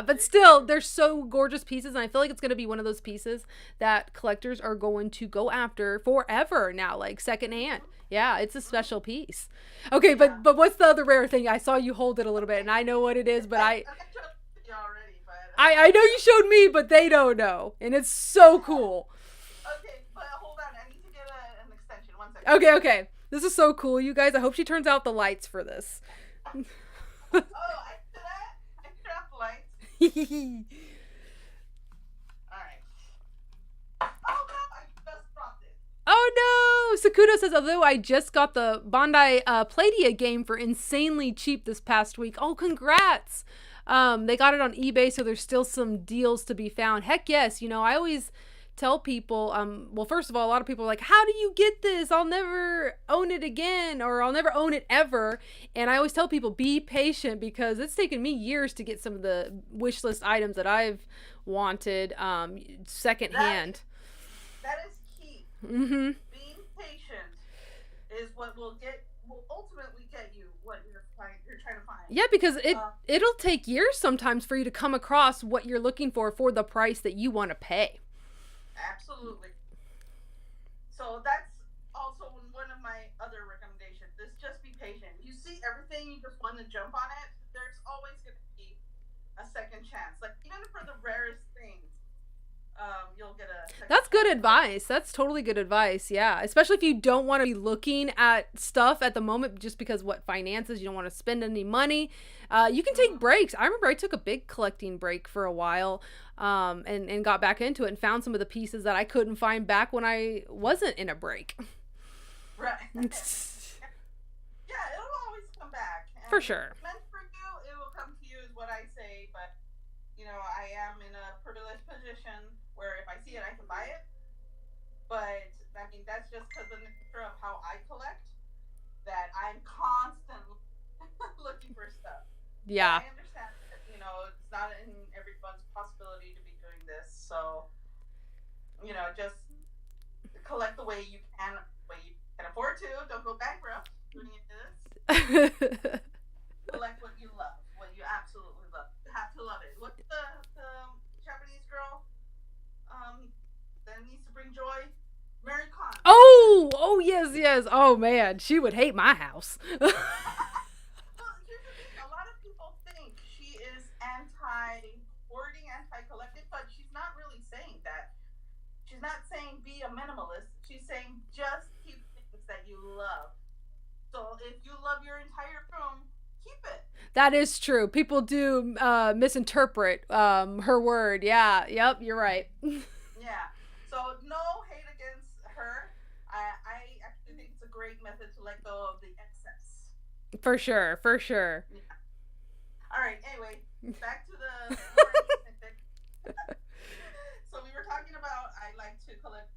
but still, they're so gorgeous pieces. And I feel like it's going to be one of those pieces that collectors are going to go after forever now, like secondhand. Yeah, it's a special piece. Okay, but what's the other rare thing? I saw you hold it a little bit, and I know what it is, but I know you showed me, but they don't know. And it's so cool. Okay, but hold on. I need to get an extension. 1 second. Okay. This is so cool, you guys. I hope she turns out the lights for this. Oh, I turned out the lights. Alright. Oh no, I just dropped it. Oh no! Sakudo says, although I just got the Bandai Pladia game for insanely cheap this past week. Oh, congrats! They got it on eBay, so there's still some deals to be found. Heck yes, I always tell people, well, first of all, a lot of people are like, how do you get this? I'll never own it again, or I'll never own it ever. And I always tell people, be patient, because it's taken me years to get some of the wish list items that I've wanted secondhand. That is key. Mm-hmm. Being patient is what will ultimately get you what you're trying to find. Yeah, because it'll take years sometimes for you to come across what you're looking for the price that you want to pay. Absolutely. So that's also one of my other recommendations, is just be patient. You see everything, you just want to jump on it, there's always going to be a second chance. Like, even for the rarest things, you'll get a second That's good chance. advice. That's totally good advice. Yeah. Especially if you don't want to be looking at stuff at the moment just because finances, you don't want to spend any money. You can take breaks. I remember I took a big collecting break for a while, and got back into it and found some of the pieces that I couldn't find back when I wasn't in a break. Right. Yeah, it'll always come back. And For sure. if it's meant for you, it will come to you, is what I say. But, I am in a privileged position where if I see it, I can buy it. But, I mean, that's just because of the nature of how I collect, that I'm constantly looking for stuff. Yeah. I understand that, it's not in everyone's possibility to be doing this. So, just collect the way you can afford to. Don't go bankrupt doing this. Collect what you love, what you absolutely love. You have to love it. What's the Japanese girl that needs to bring joy? Mary Khan. Oh, yes. Oh, man. She would hate my house. Well, here's the thing. A lot of people think she is anti-hoarding, anti-collecting, but she's not really saying that. She's not saying be a minimalist. She's saying just keep things that you love. So if you love your entire room, keep it. That is true. People do misinterpret her word. Yeah. Yep. You're right. Yeah. So no hate against her. I actually think let go of the excess. For sure, for sure. Yeah. All right. Anyway, back to the story. So we were talking about I like to collect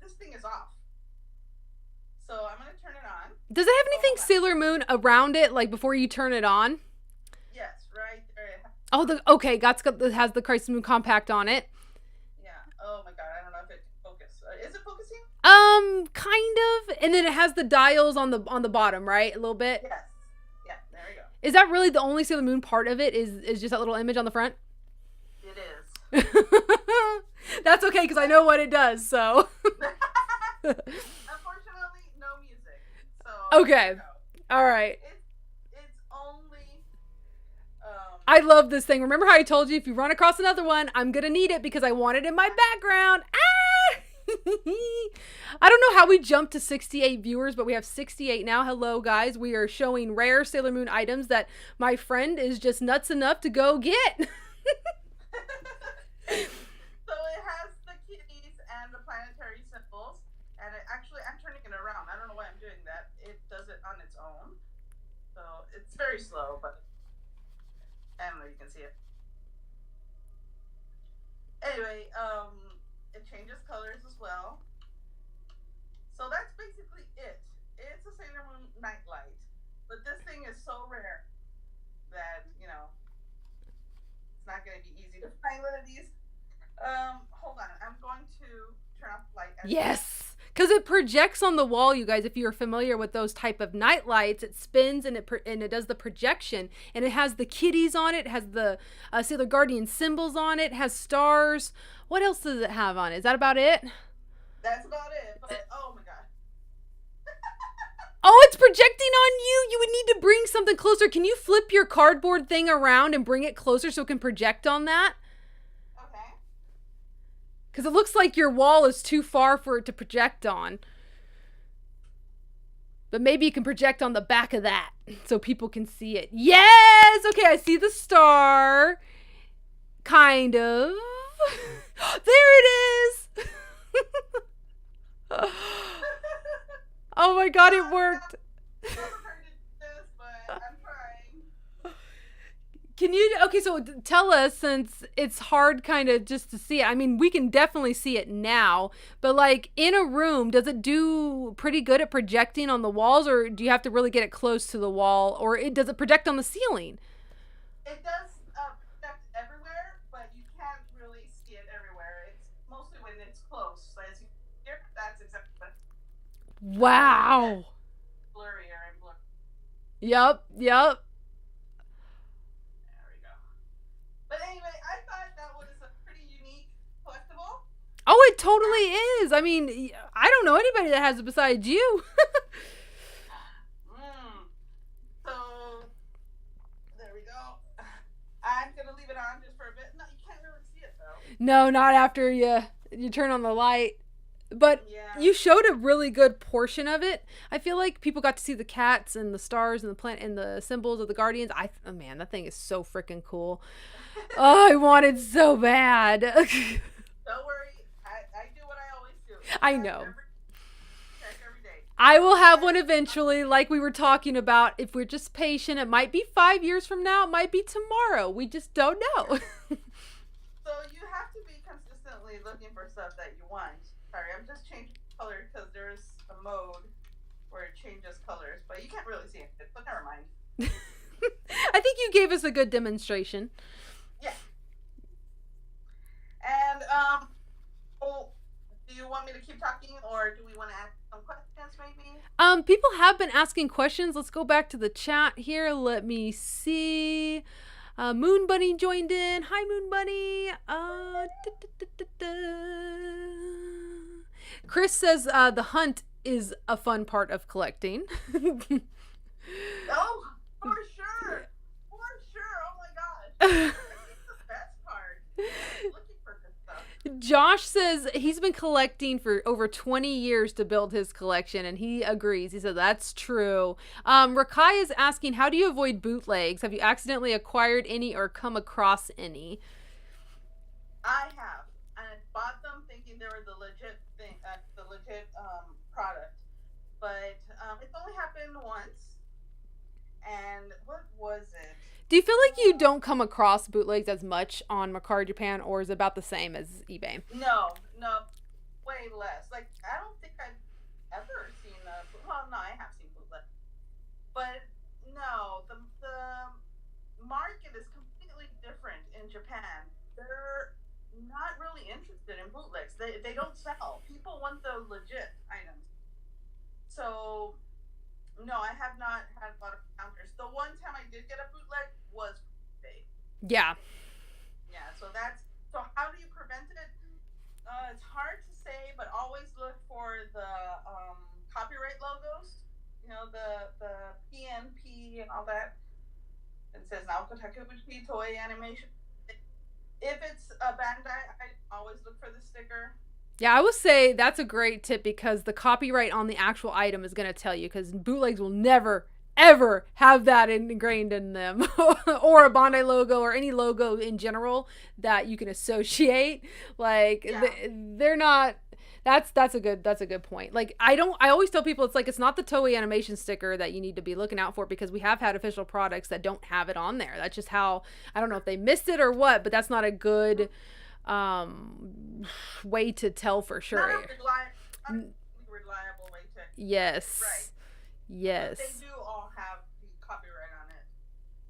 this thing is off. So I'm gonna turn it on. Does it have anything Sailor Moon around it, like before you turn it on? Yes, right there. Oh, okay, it has the Crisis Moon Compact on it. Yeah. Oh my god, I don't know if it can focus. Is it focusing? Kind of. And then it has the dials on the bottom, right? A little bit. Yes. Yeah. There we go. Is that really the only Sailor Moon part of it? Is just that little image on the front? It is. That's okay, because I know what it does. So. Unfortunately, no music. So. Okay. All right. It's only. I love this thing. Remember how I told you if you run across another one, I'm gonna need it because I want it in my background. Ah! I don't know how we jumped to 68 viewers, but we have 68 now. Hello, guys. We are showing rare Sailor Moon items that my friend is just nuts enough to go get. So it has the kitties and the planetary symbols, and I'm turning it around. I don't know why I'm doing that. It does it on its own, so it's very slow, but I don't know. You can see it. Anyway, it changes colors as well. So that's basically it. It's a Sailor Moon nightlight, but this thing is so rare that it's not going to be easy to find one of these. Hold on. I'm going to turn off the light. Yes, because it projects on the wall, you guys. If you're familiar with those type of night lights, it spins and it does the projection, and it has the kitties on it. It has the Sailor Guardian symbols on it. It has stars. What else does it have on it? Is that about it? That's about it. But oh my god. Oh, it's projecting on you. You would need to bring something closer. Can you flip your cardboard thing around and bring it closer so it can project on that? Okay. Because it looks like your wall is too far for it to project on. But maybe you can project on the back of that so people can see it. Yes! Okay, I see the star. Kind of. There it is! Oh my god, it worked. I've never heard it do this, but I'm trying. Can you, okay, so tell us, since it's hard kind of just to see it. I mean, we can definitely see it now, but like in a room, does it do pretty good at projecting on the walls, or do you have to really get it close to the wall, or does it project on the ceiling? It does project everywhere, but you can't really see it everywhere. It's mostly when it's close. So as you hear, that's exactly what. Wow. Blurrier and blurry. Yep. There we go. But anyway, I thought that was a pretty unique collectible. Oh, it totally is. I mean, I don't know anybody that has it besides you. So, there we go. I'm going to leave it on just for a bit. No, you can't really see it though. No, not after you turn on the light. But yeah. You showed a really good portion of it. I feel like people got to see the cats and the stars and the plant and the symbols of the Guardians. Oh man, that thing is so freaking cool. Oh, I want it so bad. Don't worry, I do what I always do. I know. Check every day. I will have one eventually, like we were talking about. If we're just patient, it might be 5 years from now. It might be tomorrow. We just don't know. So you have to be consistently looking for stuff that you want. Sorry, I'm just changing color because there's a mode where it changes colors, but you can't really see it. But never mind. I think you gave us a good demonstration. Yeah. And do you want me to keep talking, or do we want to ask some questions, maybe? People have been asking questions. Let's go back to the chat here. Let me see. Moon Bunny joined in. Hi, Moon Bunny. Chris says the hunt is a fun part of collecting. Oh, for sure. For sure. Oh my gosh. It's the best part. Looking for this stuff. Josh says he's been collecting for over 20 years to build his collection, and he agrees. He said that's true. Rakai is asking, how do you avoid bootlegs? Have you accidentally acquired any or come across any? I have. I bought them thinking they were the legit thing, product. but it's only happened once. And what was it? Do you feel like you don't come across bootlegs as much on Mercari Japan, or is it about the same as eBay? No, way less. Like, I don't think I've ever seen well, no, I have seen bootleg, but no, the market is completely different in Japan. They're not really interested in bootlegs. They don't sell. People want the legit items. So no, I have not had a lot of encounters. The one time I did get a bootleg was eBay. Yeah. Yeah, so how do you prevent it? It's hard to say, but always look for the copyright logos. You know, the PNP and all that. It says Naoko Takeuchi Toei Animation. If it's a Bandai, I always look for the sticker. Yeah, I would say that's a great tip because the copyright on the actual item is going to tell you, because bootlegs will never, ever have that ingrained in them or a Bandai logo or any logo in general that you can associate. Like, Yeah. they're not. That's a good point. Like, I always tell people it's not the Toei Animation sticker that you need to be looking out for, because we have had official products that don't have it on there. That's just how, I don't know if they missed it or what, but that's not a good way to tell for sure. Not a reliable way to. Yes. Right. Yes. But they do all have the copyright on it,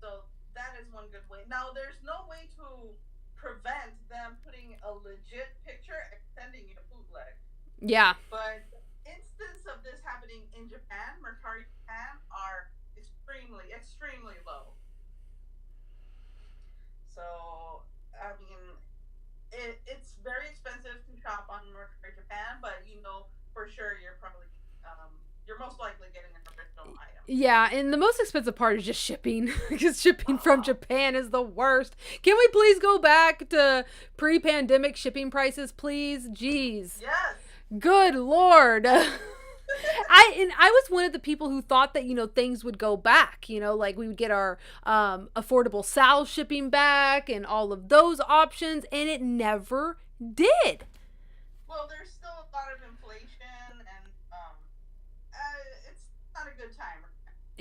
so that is one good way. Now, there's no way to prevent them putting a legit picture and sending you a bootleg. Yeah. But instances of this happening in Japan, Mercari Japan, are extremely, extremely low. So, I mean, it's very expensive to shop on Mercari Japan, but you know for sure you're most likely getting an original item. Yeah, and the most expensive part is just shipping, because shipping from Japan is the worst. Can we please go back to pre-pandemic shipping prices, please? Jeez. Yes. Good Lord. I was one of the people who thought that, things would go back, like we would get our affordable SAL shipping back and all of those options, and it never did. Well, there's still a lot of inflation, and it's not a good time.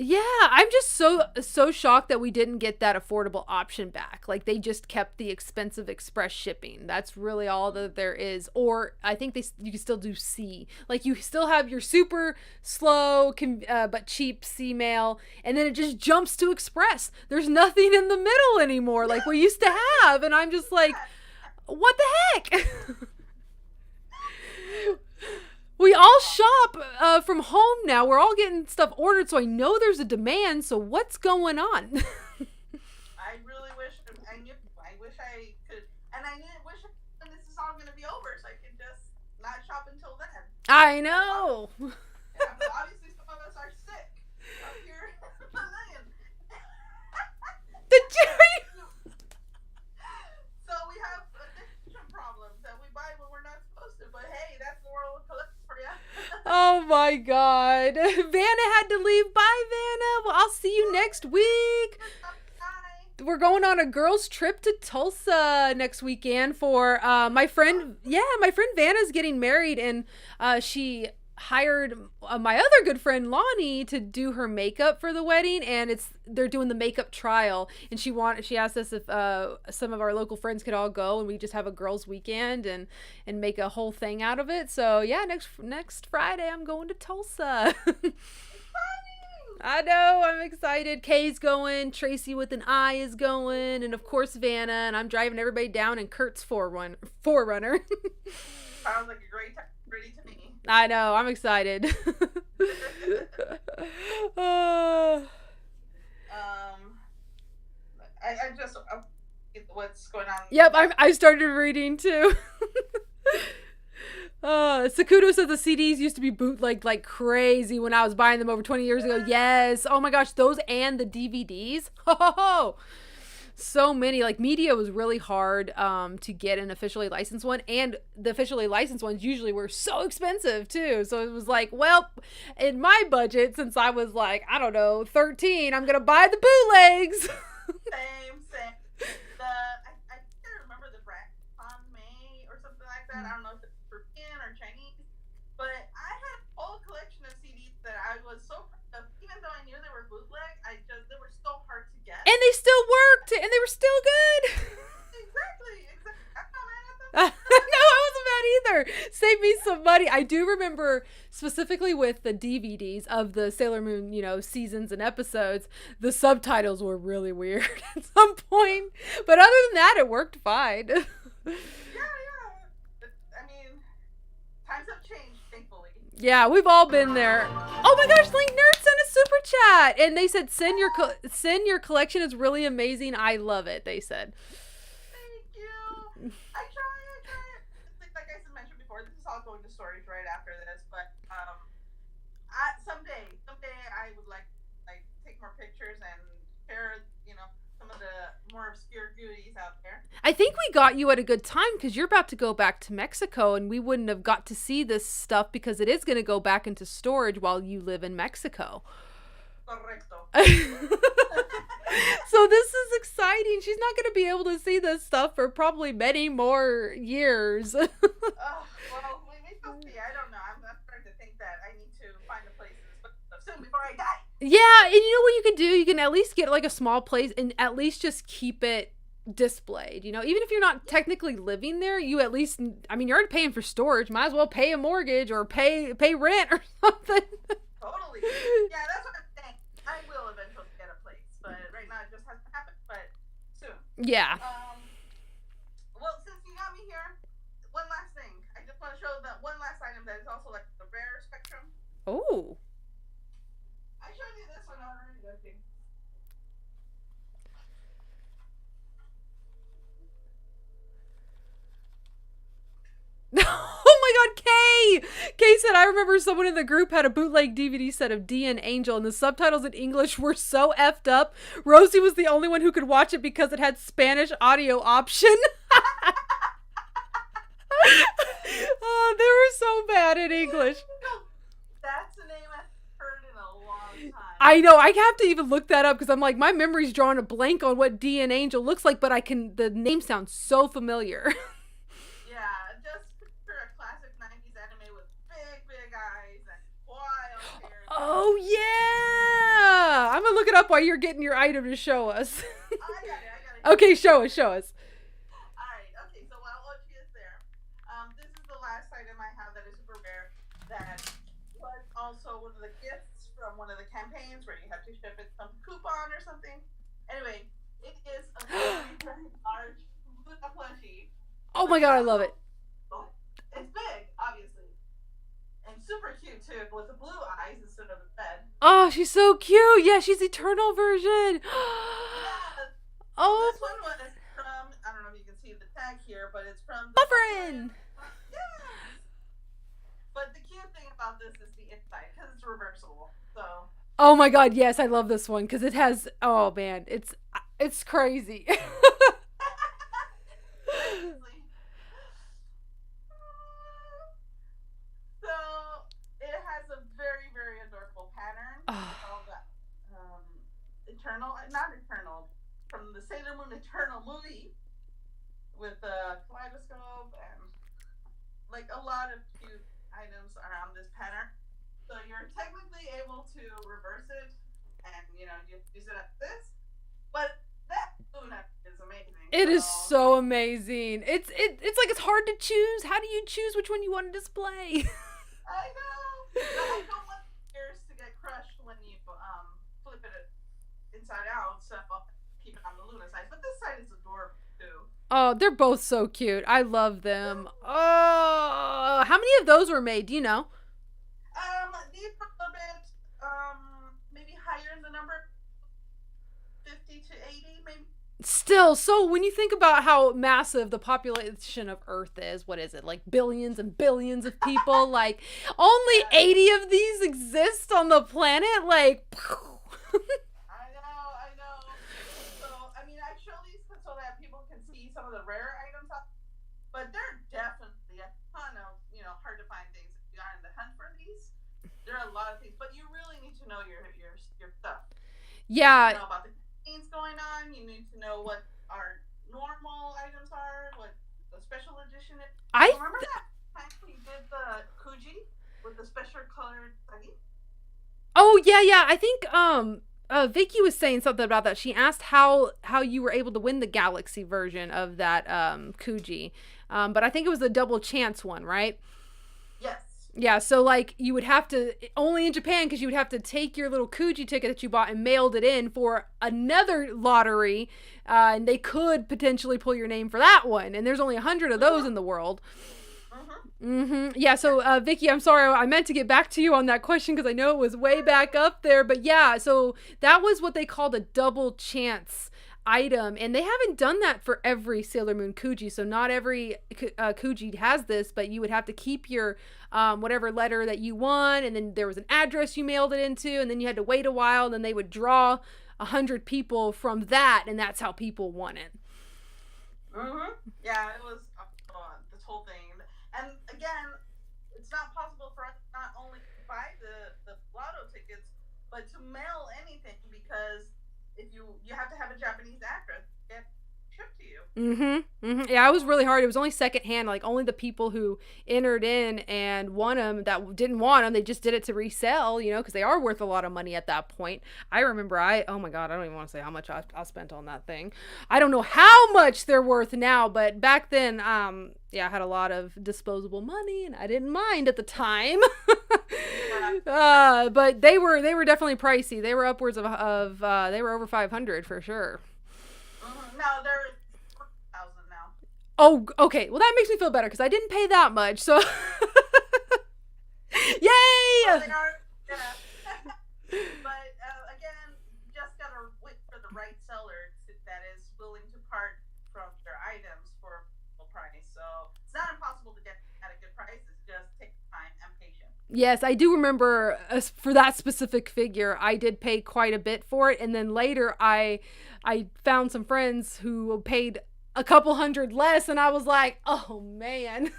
Yeah, I'm just so shocked that we didn't get that affordable option back. Like, they just kept the expensive express shipping. That's really all that there is. Or I think you can still do C. Like, you still have your super slow but cheap C mail, and then it just jumps to express. There's nothing in the middle anymore like we used to have, and I'm just like, what the heck? We all shop from home now. We're all getting stuff ordered, so I know there's a demand. So what's going on? I really wish I knew. I wish I could, and I wish when this is all going to be over, so I could just not shop until then. I know. Yeah, but obviously some of us are sick up here in London. The Jerry. So we have addiction problems that we buy when we're not supposed to. But hey, that's the world of collection for you. Oh my God. Vanna had to leave. Bye, Vanna. Well, I'll see you next week. Bye. We're going on a girls' trip to Tulsa next weekend for my friend. Yeah, my friend Vanna's getting married, and she hired my other good friend Lonnie to do her makeup for the wedding, and they're doing the makeup trial, and she asked us if some of our local friends could all go, and we just have a girls' weekend and make a whole thing out of it. So yeah, next Friday I'm going to Tulsa. I know, I'm excited. Kay's going, Tracy with an I is going, and of course Vanna, and I'm driving everybody down in Kurt's Forerunner. Sounds like a great time. Ready to me. I know, I'm excited. I just what's going on. Yep, I started reading too. Sakuto said the CDs used to be bootlegged like crazy when I was buying them over 20 years ago. Yes. Oh my gosh, those and the DVDs. Ho. So many. Like, media was really hard to get an officially licensed one, and the officially licensed ones usually were so expensive too. So it was like, well, in my budget, since I was like, I don't know, 13, I'm gonna buy the bootlegs. Same. I can't remember the brand, May or something like that. I don't know if it's European or Chinese, but I had a whole collection of CDs they still worked, and they were still good. Exactly. I'm not mad at them. No, I wasn't mad either. Save me some money. I do remember specifically with the DVDs of the Sailor Moon, seasons and episodes, the subtitles were really weird at some point. But other than that, it worked fine. Yeah. I mean, times have changed, thankfully. Yeah, we've all been there. Oh my gosh, Link Nerd sent a super chat, and they said send your collection is really amazing. I love it. They said. Thank you. I try. Like I mentioned before, this is all going to storage right after this. But someday I would like take more pictures and share some of the more obscure goodies out there. I think we got you at a good time because you're about to go back to Mexico, and we wouldn't have got to see this stuff because it is going to go back into storage while you live in Mexico. Correcto. So this is exciting. She's not going to be able to see this stuff for probably many more years. Well, we shall see. I don't know. I'm starting to think that I need to find a place to put stuff soon before I die. Yeah, and you know what you could do? You can at least get like a small place and at least just keep it displayed. Even if you're not technically living there, you at least, you're already paying for storage. Might as well pay a mortgage or pay rent or something. Totally. Yeah, that's what I'm saying. I will eventually get a place, but right now it just hasn't happened. But soon. Yeah. Well, since you got me here, one last thing. I just want to show that one last item that is also like the rare spectrum. Oh. I showed you this one already, I think. Oh my god, Kay said, I remember someone in the group had a bootleg DVD set of D and Angel, and the subtitles in English were so effed up. Rosie was the only one who could watch it because it had Spanish audio option. Oh, they were so bad in English. That's a name I've heard in a long time. I know, I have to even look that up because I'm like, my memory's drawing a blank on what D and Angel looks like, but the name sounds so familiar. Yeah, just picture a classic 90s anime with big eyes and wild hair. Oh yeah! I'm gonna look it up while you're getting your item to show us. I got it. Okay, show us. Alright, okay, so while Ochi is there, this is the last item I have that is super rare that was also one of the gifts from one of the campaigns where you have to ship it some coupon or something. Anyway, it is a very large Buddha plushie. Oh my god, I love it. It's big, obviously. And super cute too, with the blue eyes instead of the red. Oh, she's so cute. Yeah, she's Eternal version. Yes. Oh, This one was from, I don't know if you can see the tag here, but it's from Bufferin. Yes. But the cute thing about this is the inside, because it's reversible. So. Oh my god, yes, I love this one because it has. Oh man, it's crazy. So it has a very, very adorable pattern. Called not Eternal, from the Sailor Moon Eternal movie with a kaleidoscope and like a lot of cute items around this pattern. So you're technically able to reverse it and you use it as this, but that Luna is amazing. It is so amazing. It's like it's hard to choose. How do you choose which one you want to display? I know. But I don't want the ears to get crushed when you flip it inside out, so I'll keep it on the Luna side. But this side is adorable too. Oh, they're both so cute. I love them. Oh, how many of those were made? Do you know? These are a little bit maybe higher in the number, 50 to 80 maybe. Still, so when you think about how massive the population of Earth is, what is it, like billions and billions of people? Like, only 80 of these exist on the planet? Like, I know. So, I show these so that people can see some of the rare items, but they're definitely a ton of, hard to find things. If you are in the hunt for these, there are a lot of things, but you really need to know your stuff. yeah. You need to know about the things going on. You need to know what our normal items are, what the special edition is. Remember that time we did the Kuji with the special colored Sagi? Oh, yeah. I think, Vicky was saying something about that. She asked how you were able to win the Galaxy version of that Kuji. But I think it was the double chance one, right? Yes. Yeah, so like you would have to, only in Japan, because you would have to take your little Kuji ticket that you bought and mailed it in for another lottery, and they could potentially pull your name for that one. And there's only 100 of those in the world. Yeah, so Vicky, I'm sorry, I meant to get back to you on that question because I know it was way back up there, but yeah, so that was what they called a double chance item, and they haven't done that for every Sailor Moon Kuji, so not every Kuji has this, but you would have to keep your whatever letter that you won, and then there was an address you mailed it into, and then you had to wait a while, and then they would draw 100 people from that, and that's how people won it. Yeah, it was this whole thing. And again, it's not possible for us not only to buy the lotto tickets, but to mail anything, because if you have to have a Japanese address to get shipped to you. Yeah, it was really hard. It was only secondhand. Like, only the people who entered in and won them that didn't want them, they just did it to resell, you know, because they are worth a lot of money at that point. I remember oh my God, I don't even want to say how much I spent on that thing. I don't know how much they're worth now, but back then, yeah, I had a lot of disposable money and I didn't mind at the time. But they were definitely pricey. They were upwards of they were over 500 for sure. No, they're 4,000 now. Oh, okay. Well, that makes me feel better because I didn't pay that much. So, yay! Well, they are, yeah. But again, you just gotta wait for the right seller that is willing to part from their items for a full price. So it's not impossible to get at a good price. It's just take time and patience. Yes, I do remember for that specific figure, I did pay quite a bit for it, and then later I found some friends who paid a couple hundred less, and I was like, oh man.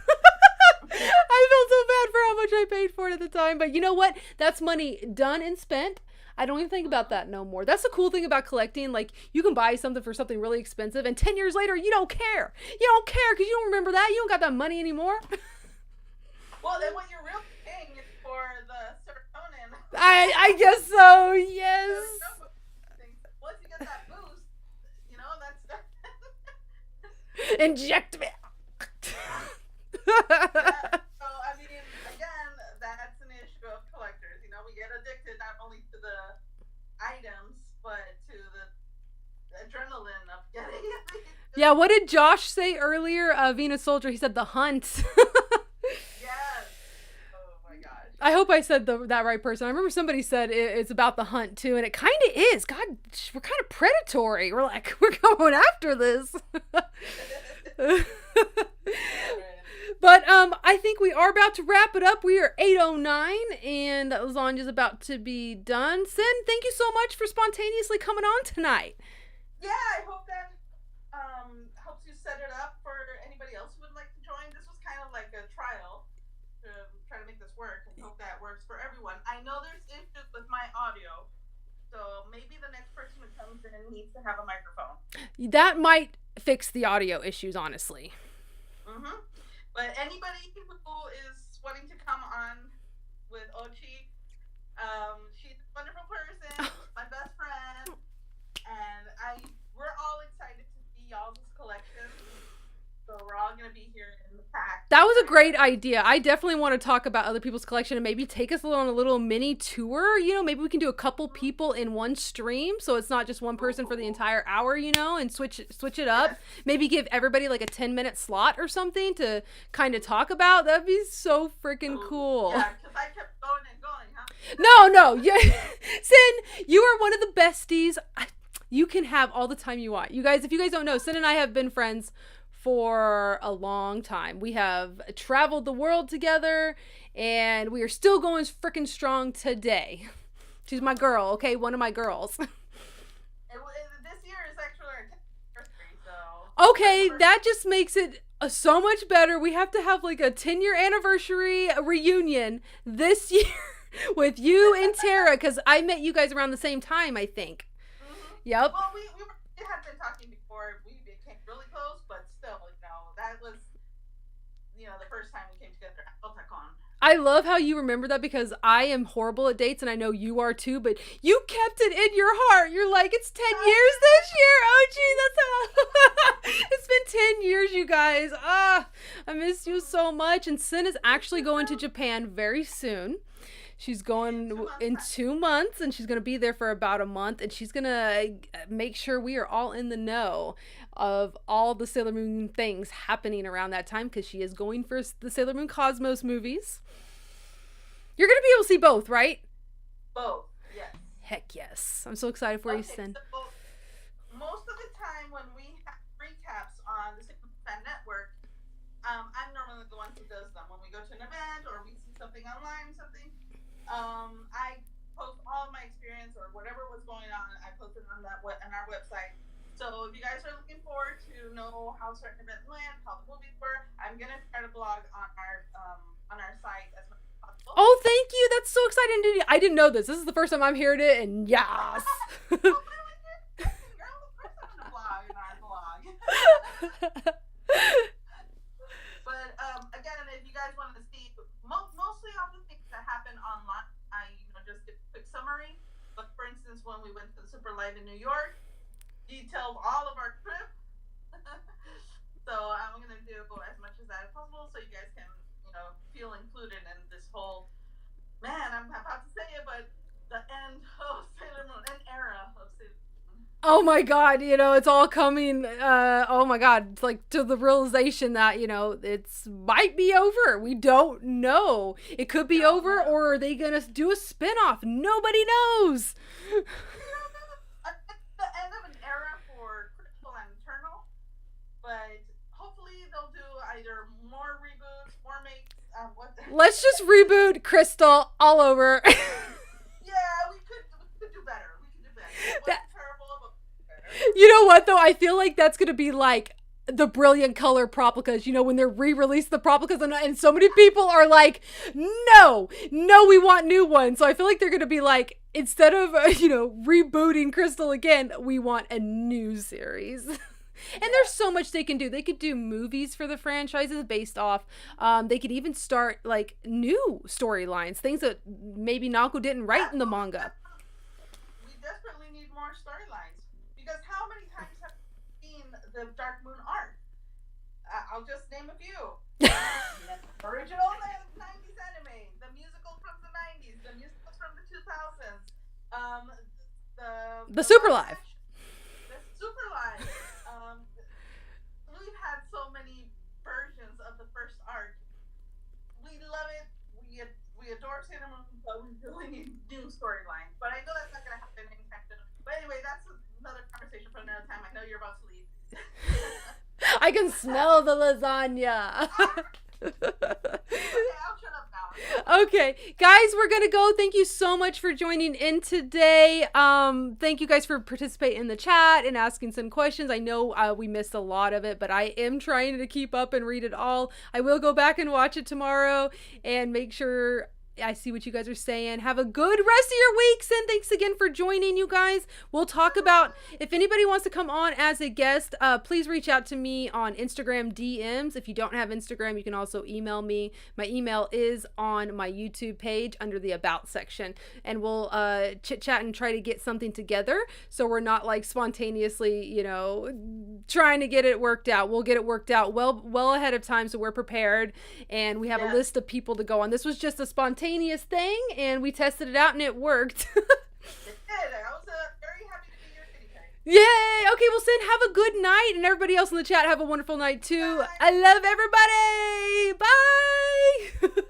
I felt so bad for how much I paid for it at the time, but you know what? That's money done and spent. I don't even think about that no more. That's the cool thing about collecting. Like, you can buy something for something really expensive, and 10 years later, you don't care. You don't care because you don't remember that. You don't got that money anymore. Well, then what you're really paying is for the serotonin. I guess so, yes. Once you get that boost, you know, that's... Inject me. Yeah, so, I mean, again, that's an issue of collectors. You know, we get addicted not only to the items, but to the adrenaline of getting it. Yeah, what did Josh say earlier? Venus Soldier, he said the hunt. Yes. Oh my gosh. I hope I said that right person. I remember somebody said it's about the hunt too, and it kind of is. God, we're kind of predatory. We're like, we're going after this. But I think we are about to wrap it up. We are 8:09, and lasagna's about to be done. Sin, thank you so much for spontaneously coming on tonight. Yeah, I hope that helps you set it up for anybody else who would like to join. This was kind of like a trial to try to make this work, and hope that works for everyone. I know there's issues with my audio, so maybe the next person who comes in needs to have a microphone. That might fix the audio issues, honestly. But anybody who is wanting to come on with Ochi, she's a wonderful person, my best friend, and we're all excited to see y'all's collection. So we're all gonna be here in the pack. That was a great idea. I definitely want to talk about other people's collection and maybe take us on a little mini tour. You know, maybe we can do a couple people in one stream, so it's not just one person for the entire hour. You know, and switch it up. Maybe give everybody like a 10-minute slot or something to kind of talk about. That'd be so freaking cool. Yeah, because I kept going and going, huh? No, yeah, Sin, you are one of the besties. You can have all the time you want. You guys, if you guys don't know, Sin and I have been friends for a long time. We have traveled the world together, and we are still going freaking strong today. She's my girl, okay? One of my girls. This year is actually our 10th anniversary, so... Okay, that just makes it so much better. We have to have like a 10-year anniversary reunion this year with you and Tara, because I met you guys around the same time, I think. Yep. Well, we had been talking before we became really close, but still, you know, that was, you know, the first time we came together at Otakon. I love how you remember that because I am horrible at dates and I know you are too, but you kept it in your heart. You're like, it's 10 years this year. Oh, gee, that's how it's been 10 years, you guys. I miss you so much. And Sin is actually going to Japan very soon. She's going in 2 months and she's going to be there for about a month and she's going to make sure we are all in the know of all the Sailor Moon things happening around that time because she is going for the Sailor Moon Cosmos movies. You're going to be able to see both, right? Both, yes. Heck yes. I'm so excited for you, Sin. So most of the time when we have recaps on the Sailor Moon Fan Network, I'm normally the one who does them. When we go to an event or we see something online, I post all of my experience or whatever was going on. I post it on our website. So if you guys are looking forward to know how certain events went, how the movies were, I'm gonna try to blog on our site as much as possible. Oh, thank you! That's so exciting. I didn't know this. This is the first time I'm hearing it, and yes. Girl, of course I'm gonna blog in our blog. But again, if you guys wanted to see mostly all the things that happen online, I just did a quick summary. But for instance, when we went to the Super Live in New York, detailed all of our trip. So I'm gonna do as much as that as possible, so you guys can feel included in this whole. Man, I'm about to say it, but the end of Sailor Moon, an era of Sailor Moon. Oh my God, it's all coming. Oh my God, it's like to the realization that it's might be over. We don't know. It could be over, or are they gonna do a spinoff? Nobody knows. The end of an era for Crystal and Eternal, but hopefully they'll do either more reboots, more makes. Let's just reboot Crystal all over. Yeah, we could do better. It wasn't terrible, but better. You know what though? I feel like that's gonna be like the Brilliant Color Proplicas, when they're re-released the Proplicas and so many people are like, no, we want new ones. So I feel like they're going to be like, instead of, rebooting Crystal again, we want a new series. And there's so much they can do. They could do movies for the franchises based off. They could even start like new storylines, things that maybe Naoko didn't write in the manga. We desperately need more storylines because how many times have we seen the Dark Moon arc? I'll just name a few. Original 90s anime, the musical from the 90s, the musicals from the 2000s, the Super Live. The Super Live. We've had so many versions of the first arc. We love it. We adore Sailor Moon, but we really need new storylines. But I know that's not going to happen anytime soon. But anyway, that's another conversation for another time. I know you're about to leave. I can smell the lasagna. Okay, I'll shut up now. Okay, guys, we're gonna go. Thank you so much for joining in today. Thank you guys for participating in the chat and asking some questions. I know we missed a lot of it, but I am trying to keep up and read it all. I will go back and watch it tomorrow and make sure I see what you guys are saying. Have a good rest of your weeks, and thanks again for joining, you guys. We'll talk about, if anybody wants to come on as a guest, please reach out to me on Instagram DMs. If you don't have Instagram, you can also email me. My email is on my YouTube page under the About section, and we'll chit chat and try to get something together so we're not like spontaneously, trying to get it worked out. We'll get it worked out well ahead of time so we're prepared, and we have a list of people to go on. This was just a spontaneous thing, and we tested it out and it worked. It did. I was very happy to be your guinea pig. Yay! Okay, well, Sin, have a good night, and everybody else in the chat, have a wonderful night too. Bye. I love everybody. Bye.